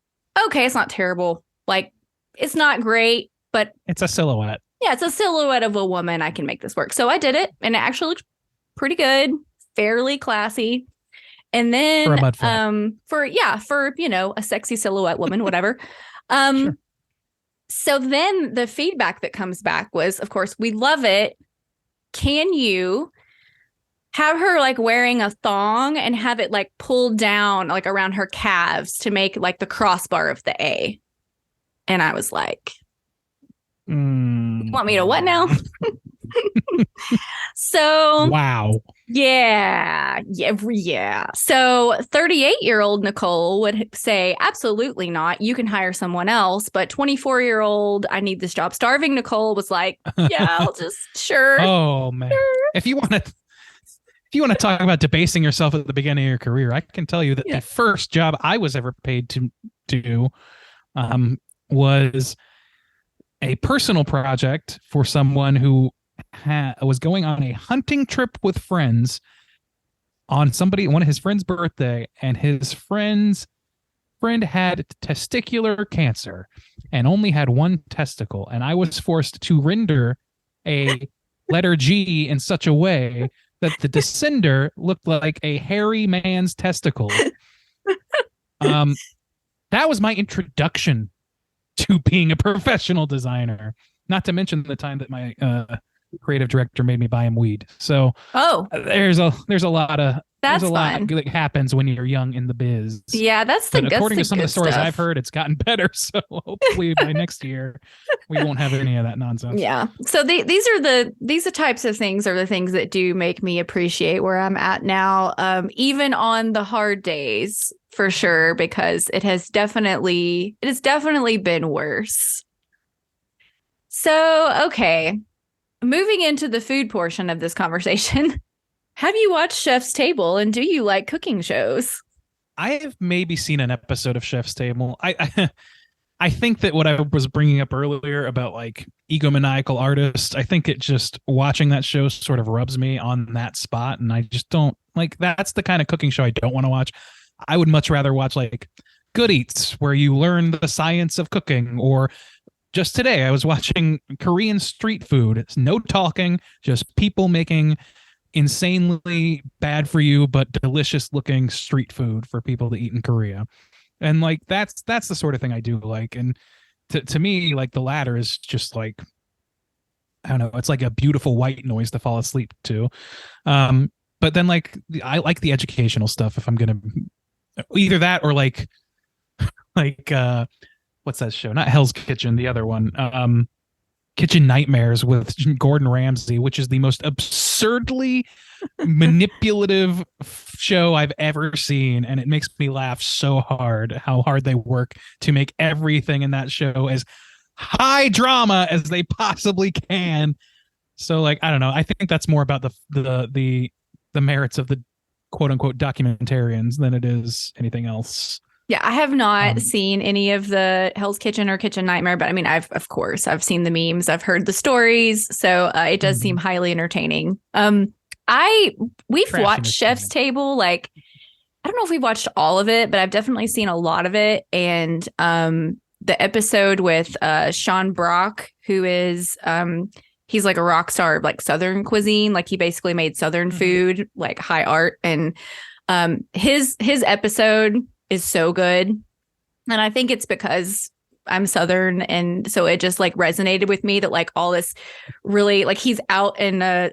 okay, it's not terrible. Like, it's not great, but it's a silhouette. Yeah, it's a silhouette of a woman. I can make this work. So I did it, and it actually looked pretty good, fairly classy. And then for a mud flap. for a sexy silhouette woman, whatever. Sure. So then the feedback that comes back was, of course, we love it. Can you have her like wearing a thong and have it like pulled down like around her calves to make like the crossbar of the A? And I was like, you want me to what now? So wow. Yeah. So 38-year-old Nicole would say, absolutely not. You can hire someone else. But 24-year-old, I need this job starving Nicole was like, yeah, I'll just sure. Oh man. Sure. If you want to talk about debasing yourself at the beginning of your career, I can tell you that the first job I was ever paid to do was a personal project for someone who was going on a hunting trip with friends on one of his friend's birthday, and his friend had testicular cancer and only had one testicle, and I was forced to render a letter G in such a way that the descender looked like a hairy man's testicle. That was my introduction to being a professional designer, not to mention the time that my creative director made me buy him weed. So there's a lot that happens when you're young in the biz. Yeah, according to some of the stories stuff. I've heard, it's gotten better. So hopefully by next year we won't have any of that nonsense. Yeah. So these are types of things are the things that do make me appreciate where I'm at now, even on the hard days, for sure, because it has definitely been worse. So, okay. Moving into the food portion of this conversation, have you watched Chef's Table, and do you like cooking shows? I have maybe seen an episode of Chef's Table. I think that what I was bringing up earlier about like egomaniacal artists, I think it just watching that show sort of rubs me on that spot, and I just don't like. That's the kind of cooking show I don't want to watch. I would much rather watch like Good Eats, where you learn the science of cooking, or just today I was watching Korean street food. It's no talking, just people making insanely bad for you but delicious looking street food for people to eat in Korea. And like that's the sort of thing I do like. And to me, like the latter is just like, I don't know, it's like a beautiful white noise to fall asleep to. But then like I like the educational stuff if I'm gonna either that or like what's that show? Not Hell's Kitchen, the other one. Kitchen Nightmares with Gordon Ramsay, which is the most absurdly manipulative show I've ever seen, and it makes me laugh so hard how hard they work to make everything in that show as high drama as they possibly can. So like I don't know, I think that's more about the merits of the quote unquote documentarians than it is anything else. Yeah, I have not seen any of the Hell's Kitchen or Kitchen Nightmare, but I mean, I've seen the memes, I've heard the stories, so it does seem highly entertaining. We've watched Chef's Table, like I don't know if we've watched all of it, but I've definitely seen a lot of it. And the episode with Sean Brock, who is he's like a rock star of like Southern cuisine, like he basically made Southern food like high art, and his episode is so good. And I think it's because I'm Southern, and so it just like resonated with me that like all this really like he's out in the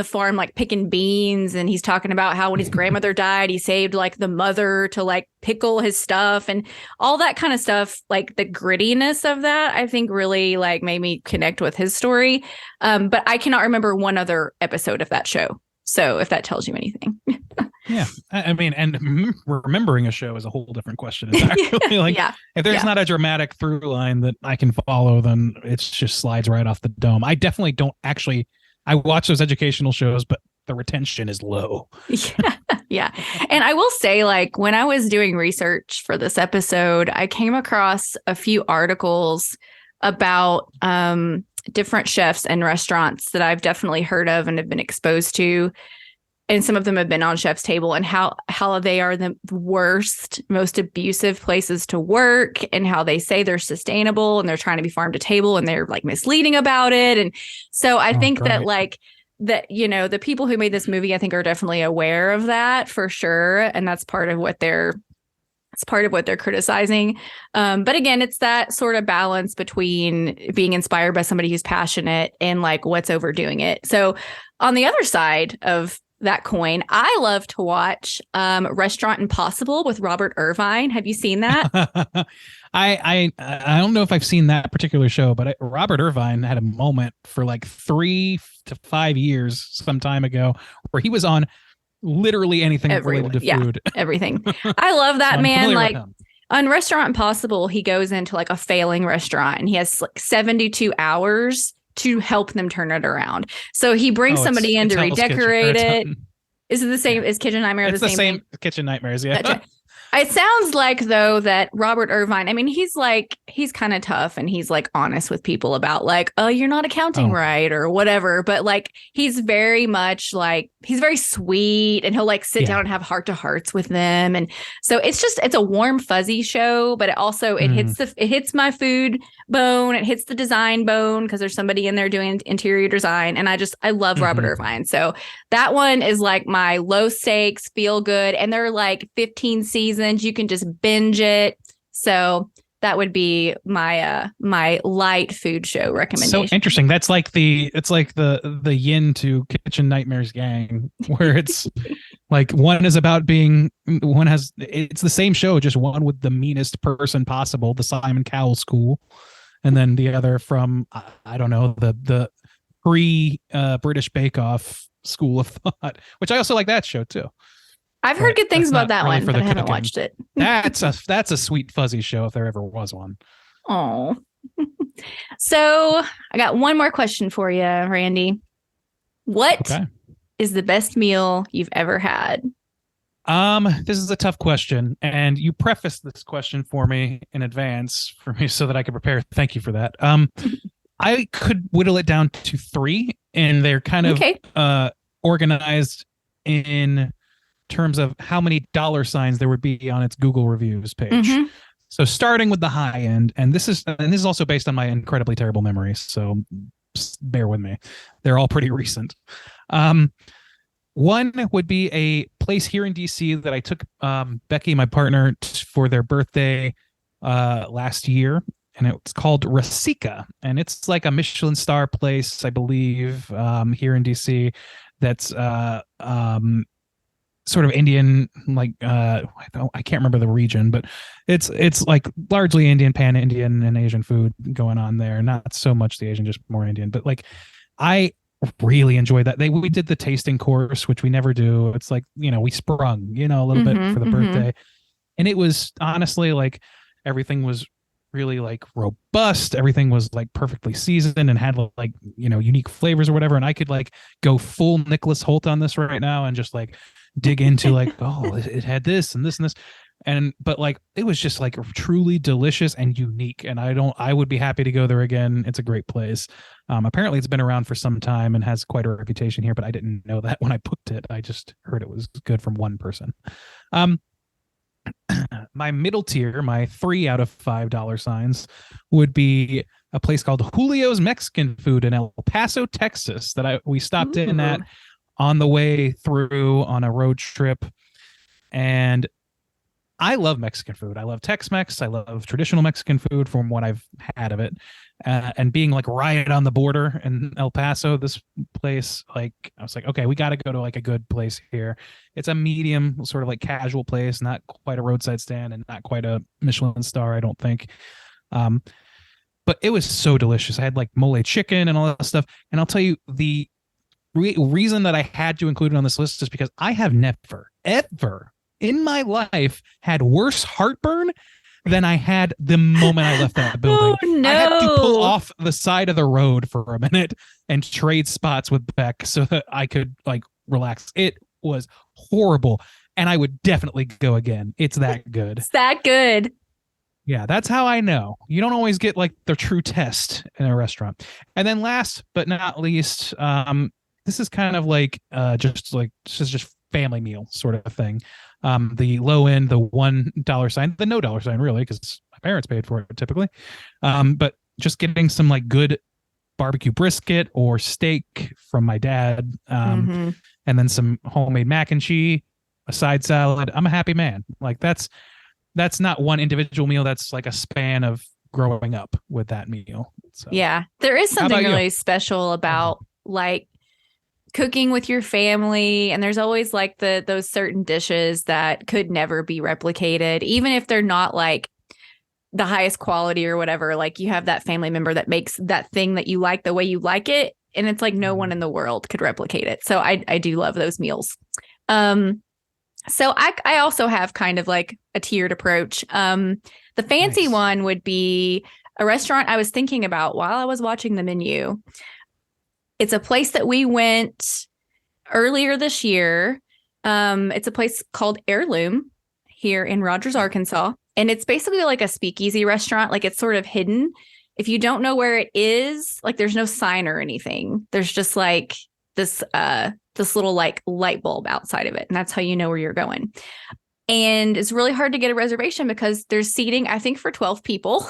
farm like picking beans, and he's talking about how when his grandmother died he saved like the mother to like pickle his stuff and all that kind of stuff. Like the grittiness of that I think really like made me connect with his story. But I cannot remember one other episode of that show, so if that tells you anything. Yeah, I mean, and remembering a show is a whole different question. It's actually like, if there's not a dramatic through line that I can follow, then it just slides right off the dome. I definitely don't actually. I watch those educational shows, but the retention is low. Yeah. And I will say, like, when I was doing research for this episode, I came across a few articles about different chefs and restaurants that I've definitely heard of and have been exposed to. And some of them have been on Chef's Table, and how they are the worst, most abusive places to work, and how they say they're sustainable and they're trying to be farm to table and they're like misleading about it. And so I think that like that, you know, the people who made this movie, I think, are definitely aware of that for sure. And that's part of what they're criticizing. But again, it's that sort of balance between being inspired by somebody who's passionate and like what's overdoing it. So on the other side of that coin, I love to watch Restaurant Impossible with Robert Irvine. Have you seen that? I don't know if I've seen that particular show, but Robert Irvine had a moment for like 3 to 5 years some time ago where he was on literally anything related to food. Everything. I love that man. Like on Restaurant Impossible, he goes into like a failing restaurant and he has like 72 hours to help them turn it around. So he brings somebody in to redecorate it. Is it the same as Kitchen Nightmares? It's the same Kitchen Nightmares, yeah. Gotcha. It sounds like, though, that Robert Irvine, I mean, he's kind of tough and he's like honest with people about like, oh, you're not accounting right or whatever. But like, he's very much like, he's very sweet and he'll like sit down and have heart to hearts with them. And so it's a warm, fuzzy show, but it also, it hits my food bone. It hits the design bone because there's somebody in there doing interior design. And I love Robert Irvine. So that one is like my low stakes, feel good. And they're like 15 seasons. You can just binge it. So that would be my my light food show recommendation. So interesting. That's like the yin to Kitchen Nightmares gang, where it's like it's the same show, just one with the meanest person possible, the Simon Cowell school, and then the other from I don't know, the pre British Bake Off school of thought, which I also like that show too. I've heard good things about that one, but I haven't watched it. That's a sweet fuzzy show if there ever was one. Oh. So I got one more question for you, Randy. What is the best meal you've ever had? This is a tough question, and you prefaced this question for me in advance for me so that I could prepare. Thank you for that. I could whittle it down to 3, and they're kind of organized in terms of how many $signs there would be on its Google reviews page. So starting with the high end, and this is also based on my incredibly terrible memories, so bear with me. They're all pretty recent. One would be a place here in DC that I took Becky, my partner, for their birthday last year, and it's called Rasika, and it's like a Michelin star place, I believe, here in DC. That's sort of Indian, like I can't remember the region, but it's like largely Indian, pan-Indian, and Asian food going on there. Not so much the Asian, just more Indian. But like, I really enjoyed that. We did the tasting course, which we never do. It's like, we sprung, a little bit for the birthday, and it was honestly like everything was really like robust. Everything was like perfectly seasoned and had like unique flavors or whatever. And I could like go full Nicholas Hoult on this right now and just like dig into like, oh, it had this and this and this, but like it was just like truly delicious and unique, and I would be happy to go there again. It's a great place. Apparently it's been around for some time and has quite a reputation here, but I didn't know that when I booked it. I just heard it was good from one person. My middle tier, my 3 out of $5 would be a place called Julio's Mexican Food in El Paso, Texas, that we stopped in at on the way through on a road trip. And I love Mexican food. I love Tex-Mex. I love traditional Mexican food from what I've had of it. And being like right on the border in El Paso, this place, like I was like, okay, we got to go to like a good place here. It's a medium sort of like casual place, not quite a roadside stand and not quite a Michelin star, I don't think. But it was so delicious. I had like mole chicken and all that stuff. And I'll tell you, the reason that I had to include it on this list is because I have never, ever in my life had worse heartburn than I had the moment I left that building. Oh, no. I had to pull off the side of the road for a minute and trade spots with Beck so that I could like relax. It was horrible. And I would definitely go again. It's that good. It's that good. Yeah, that's how I know. You don't always get like the true test in a restaurant. And then last but not least, this is kind of like just family meal sort of thing. The low end, the $1 sign, the no dollar sign, really, because my parents paid for it typically. But just getting some like good barbecue brisket or steak from my dad, and then some homemade mac and cheese, a side salad. I'm a happy man. Like that's not one individual meal. That's like a span of growing up with that meal. So, yeah, there is something about you? really special about like cooking with your family, and there's always like those certain dishes that could never be replicated, even if they're not like the highest quality or whatever. Like you have that family member that makes that thing that you like the way you like it, and it's like no one in the world could replicate it. So I do love those meals. So I also have kind of like a tiered approach. The fancy one would be a restaurant I was thinking about while I was watching the menu. It's a place that we went earlier this year. It's a place called Heirloom here in Rogers, Arkansas. And it's basically like a speakeasy restaurant. Like it's sort of hidden. If you don't know where it is, like there's no sign or anything. There's just like this little like light bulb outside of it. And that's how you know where you're going. And it's really hard to get a reservation because there's seating, I think, for 12 people.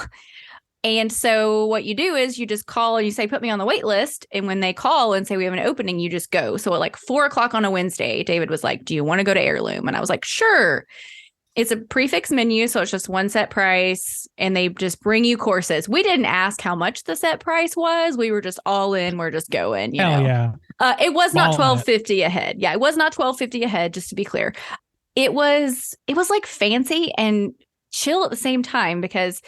And so what you do is you just call and you say, put me on the wait list. And when they call and say we have an opening, you just go. So at like 4:00 on a Wednesday, David was like, do you want to go to Heirloom? And I was like, sure. It's a prefix menu. So it's just one set price and they just bring you courses. We didn't ask how much the set price was. We were just all in. We're just going. You know? Yeah. It was not $12.50 a head. Yeah, it was not $12.50 a head, just to be clear. It was like fancy and chill at the same time because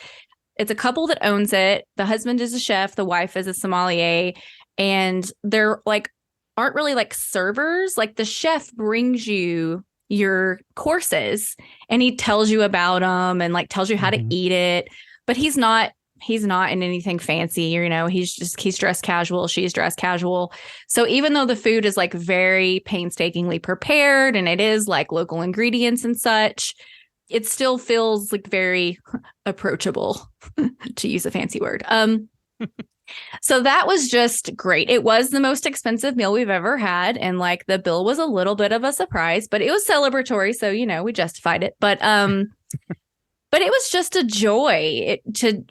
it's a couple that owns it. The husband is a chef. The wife is a sommelier. And they're like, aren't really like servers. Like the chef brings you your courses and he tells you about them and like tells you how to eat it. But he's not in anything fancy, you know, he's dressed casual. She's dressed casual. So even though the food is like very painstakingly prepared and it is like local ingredients and such, it still feels like very approachable, to use a fancy word. So that was just great. It was the most expensive meal we've ever had. And like the bill was a little bit of a surprise, but it was celebratory. So, you know, we justified it. But but it was just a joy to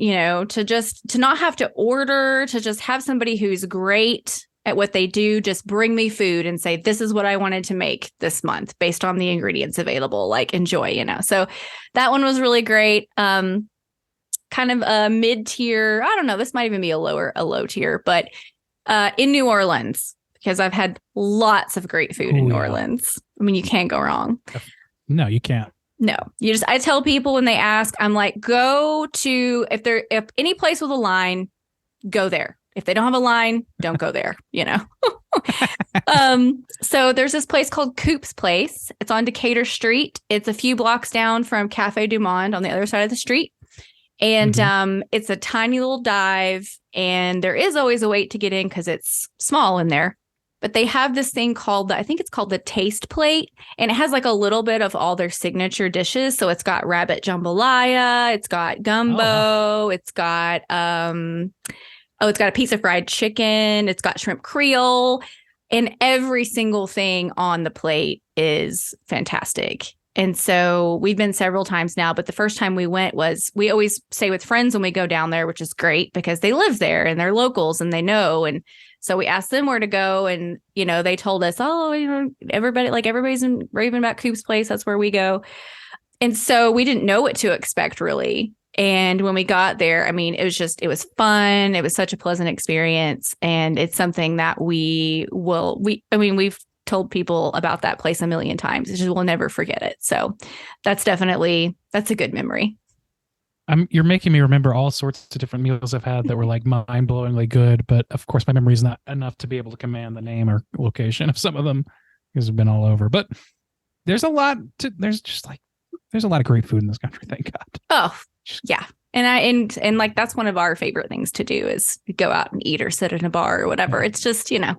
not have to order, to just have somebody who's great at what they do, just bring me food and say, this is what I wanted to make this month based on the ingredients available, like enjoy, you know. So that one was really great. Kind of a mid-tier, I don't know, this might even be a low tier, but in New Orleans, because I've had lots of great food in New Orleans. I mean, you can't go wrong. No, you can't. No, I tell people when they ask, I'm like, go to, if any place with a line, go there. If they don't have a line, don't go there, you know? So there's this place called Coop's Place. It's on Decatur Street. It's a few blocks down from Cafe Du Monde on the other side of the street. And it's a tiny little dive, and there is always a wait to get in because it's small in there. But they have this thing called I think it's called the Taste Plate, and it has like a little bit of all their signature dishes. So it's got rabbit jambalaya, it's got gumbo, it's got it's got a piece of fried chicken, it's got shrimp creole, and every single thing on the plate is fantastic. And so we've been several times now, but the first time we went we always stay with friends when we go down there, which is great because they live there and they're locals and they know. And so we asked them where to go, and, you know, they told us, oh, you know, everybody's raving about Coop's Place. That's where we go. And so we didn't know what to expect really. And when we got there, I mean, it was fun. It was such a pleasant experience. And it's something that we've told people about that place a million times. It's just, we'll never forget it. So that's a good memory. You're making me remember all sorts of different meals I've had that were like mind-blowingly good, but of course my memory is not enough to be able to command the name or location of some of them because I've been all over. But there's a lot of great food in this country, thank God. Oh, yeah. And like that's one of our favorite things to do is go out and eat or sit in a bar or whatever. It's just, food.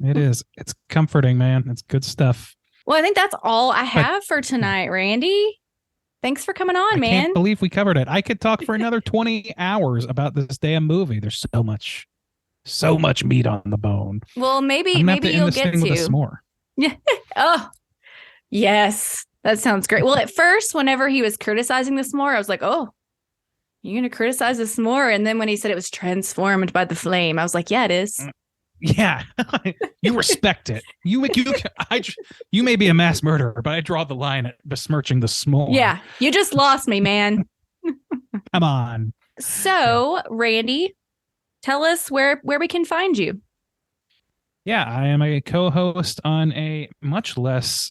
It is. It's comforting, man. It's good stuff. Well, I think that's all I have for tonight, Randy. Thanks for coming on, man. I can't believe we covered it. I could talk for another 20 hours about this damn movie. There's so much meat on the bone. Well, maybe you'll get to. With a s'more. Yeah. Oh, yes. That sounds great. Well, at first, whenever he was criticizing the s'more, I was like, oh, you're going to criticize the s'more? And then when he said it was transformed by the flame, I was like, yeah, it is. Yeah. You respect it. You may be a mass murderer, but I draw the line at besmirching the s'more. Yeah. You just lost me, man. Come on. So, Randy, tell us where we can find you. Yeah, I am a co-host on a much less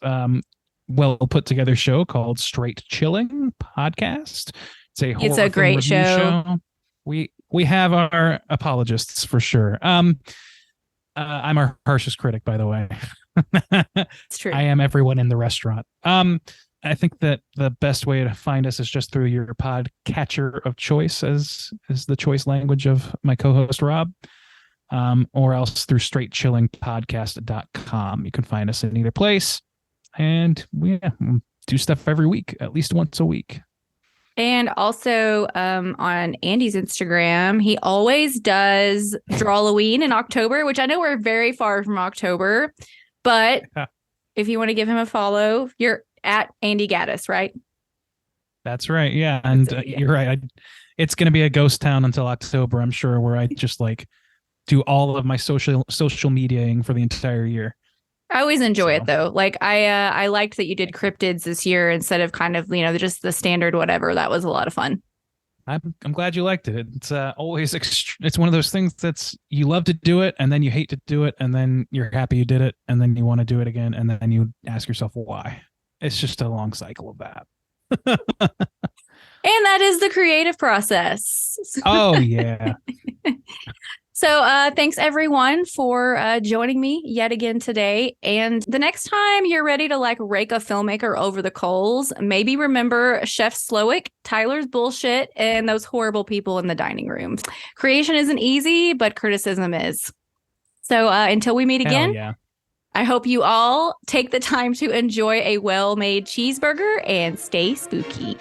well put together show called Straight Chilling Podcast. It's a great show. We have our apologists for sure. I'm our harshest critic, by the way. It's true. I am everyone in the restaurant. I think that the best way to find us is just through your podcatcher of choice, as is the choice language of my co-host Rob, or else through straightchillingpodcast.com. You can find us in either place, and we do stuff every week, at least once a week. And also on Andy's Instagram, he always does Drawloween in October, which I know we're very far from October, but if you want to give him a follow, you're at Andy Gaddis, right? That's right. Yeah. And you're right. It's going to be a ghost town until October, I'm sure, where I just do all of my social mediaing for the entire year. I always enjoy it though. Like I liked that you did cryptids this year instead of kind of, just the standard whatever. That was a lot of fun. I'm glad you liked it. It's always it's one of those things that's you love to do it and then you hate to do it and then you're happy you did it and then you want to do it again and then you ask yourself why. It's just a long cycle of that. And that is the creative process. Oh yeah. So thanks everyone for joining me yet again today. And the next time you're ready to rake a filmmaker over the coals, maybe remember Chef Slowick, Tyler's bullshit, and those horrible people in the dining room. Creation isn't easy, but criticism is. So until we meet again, yeah. I hope you all take the time to enjoy a well-made cheeseburger and stay spooky.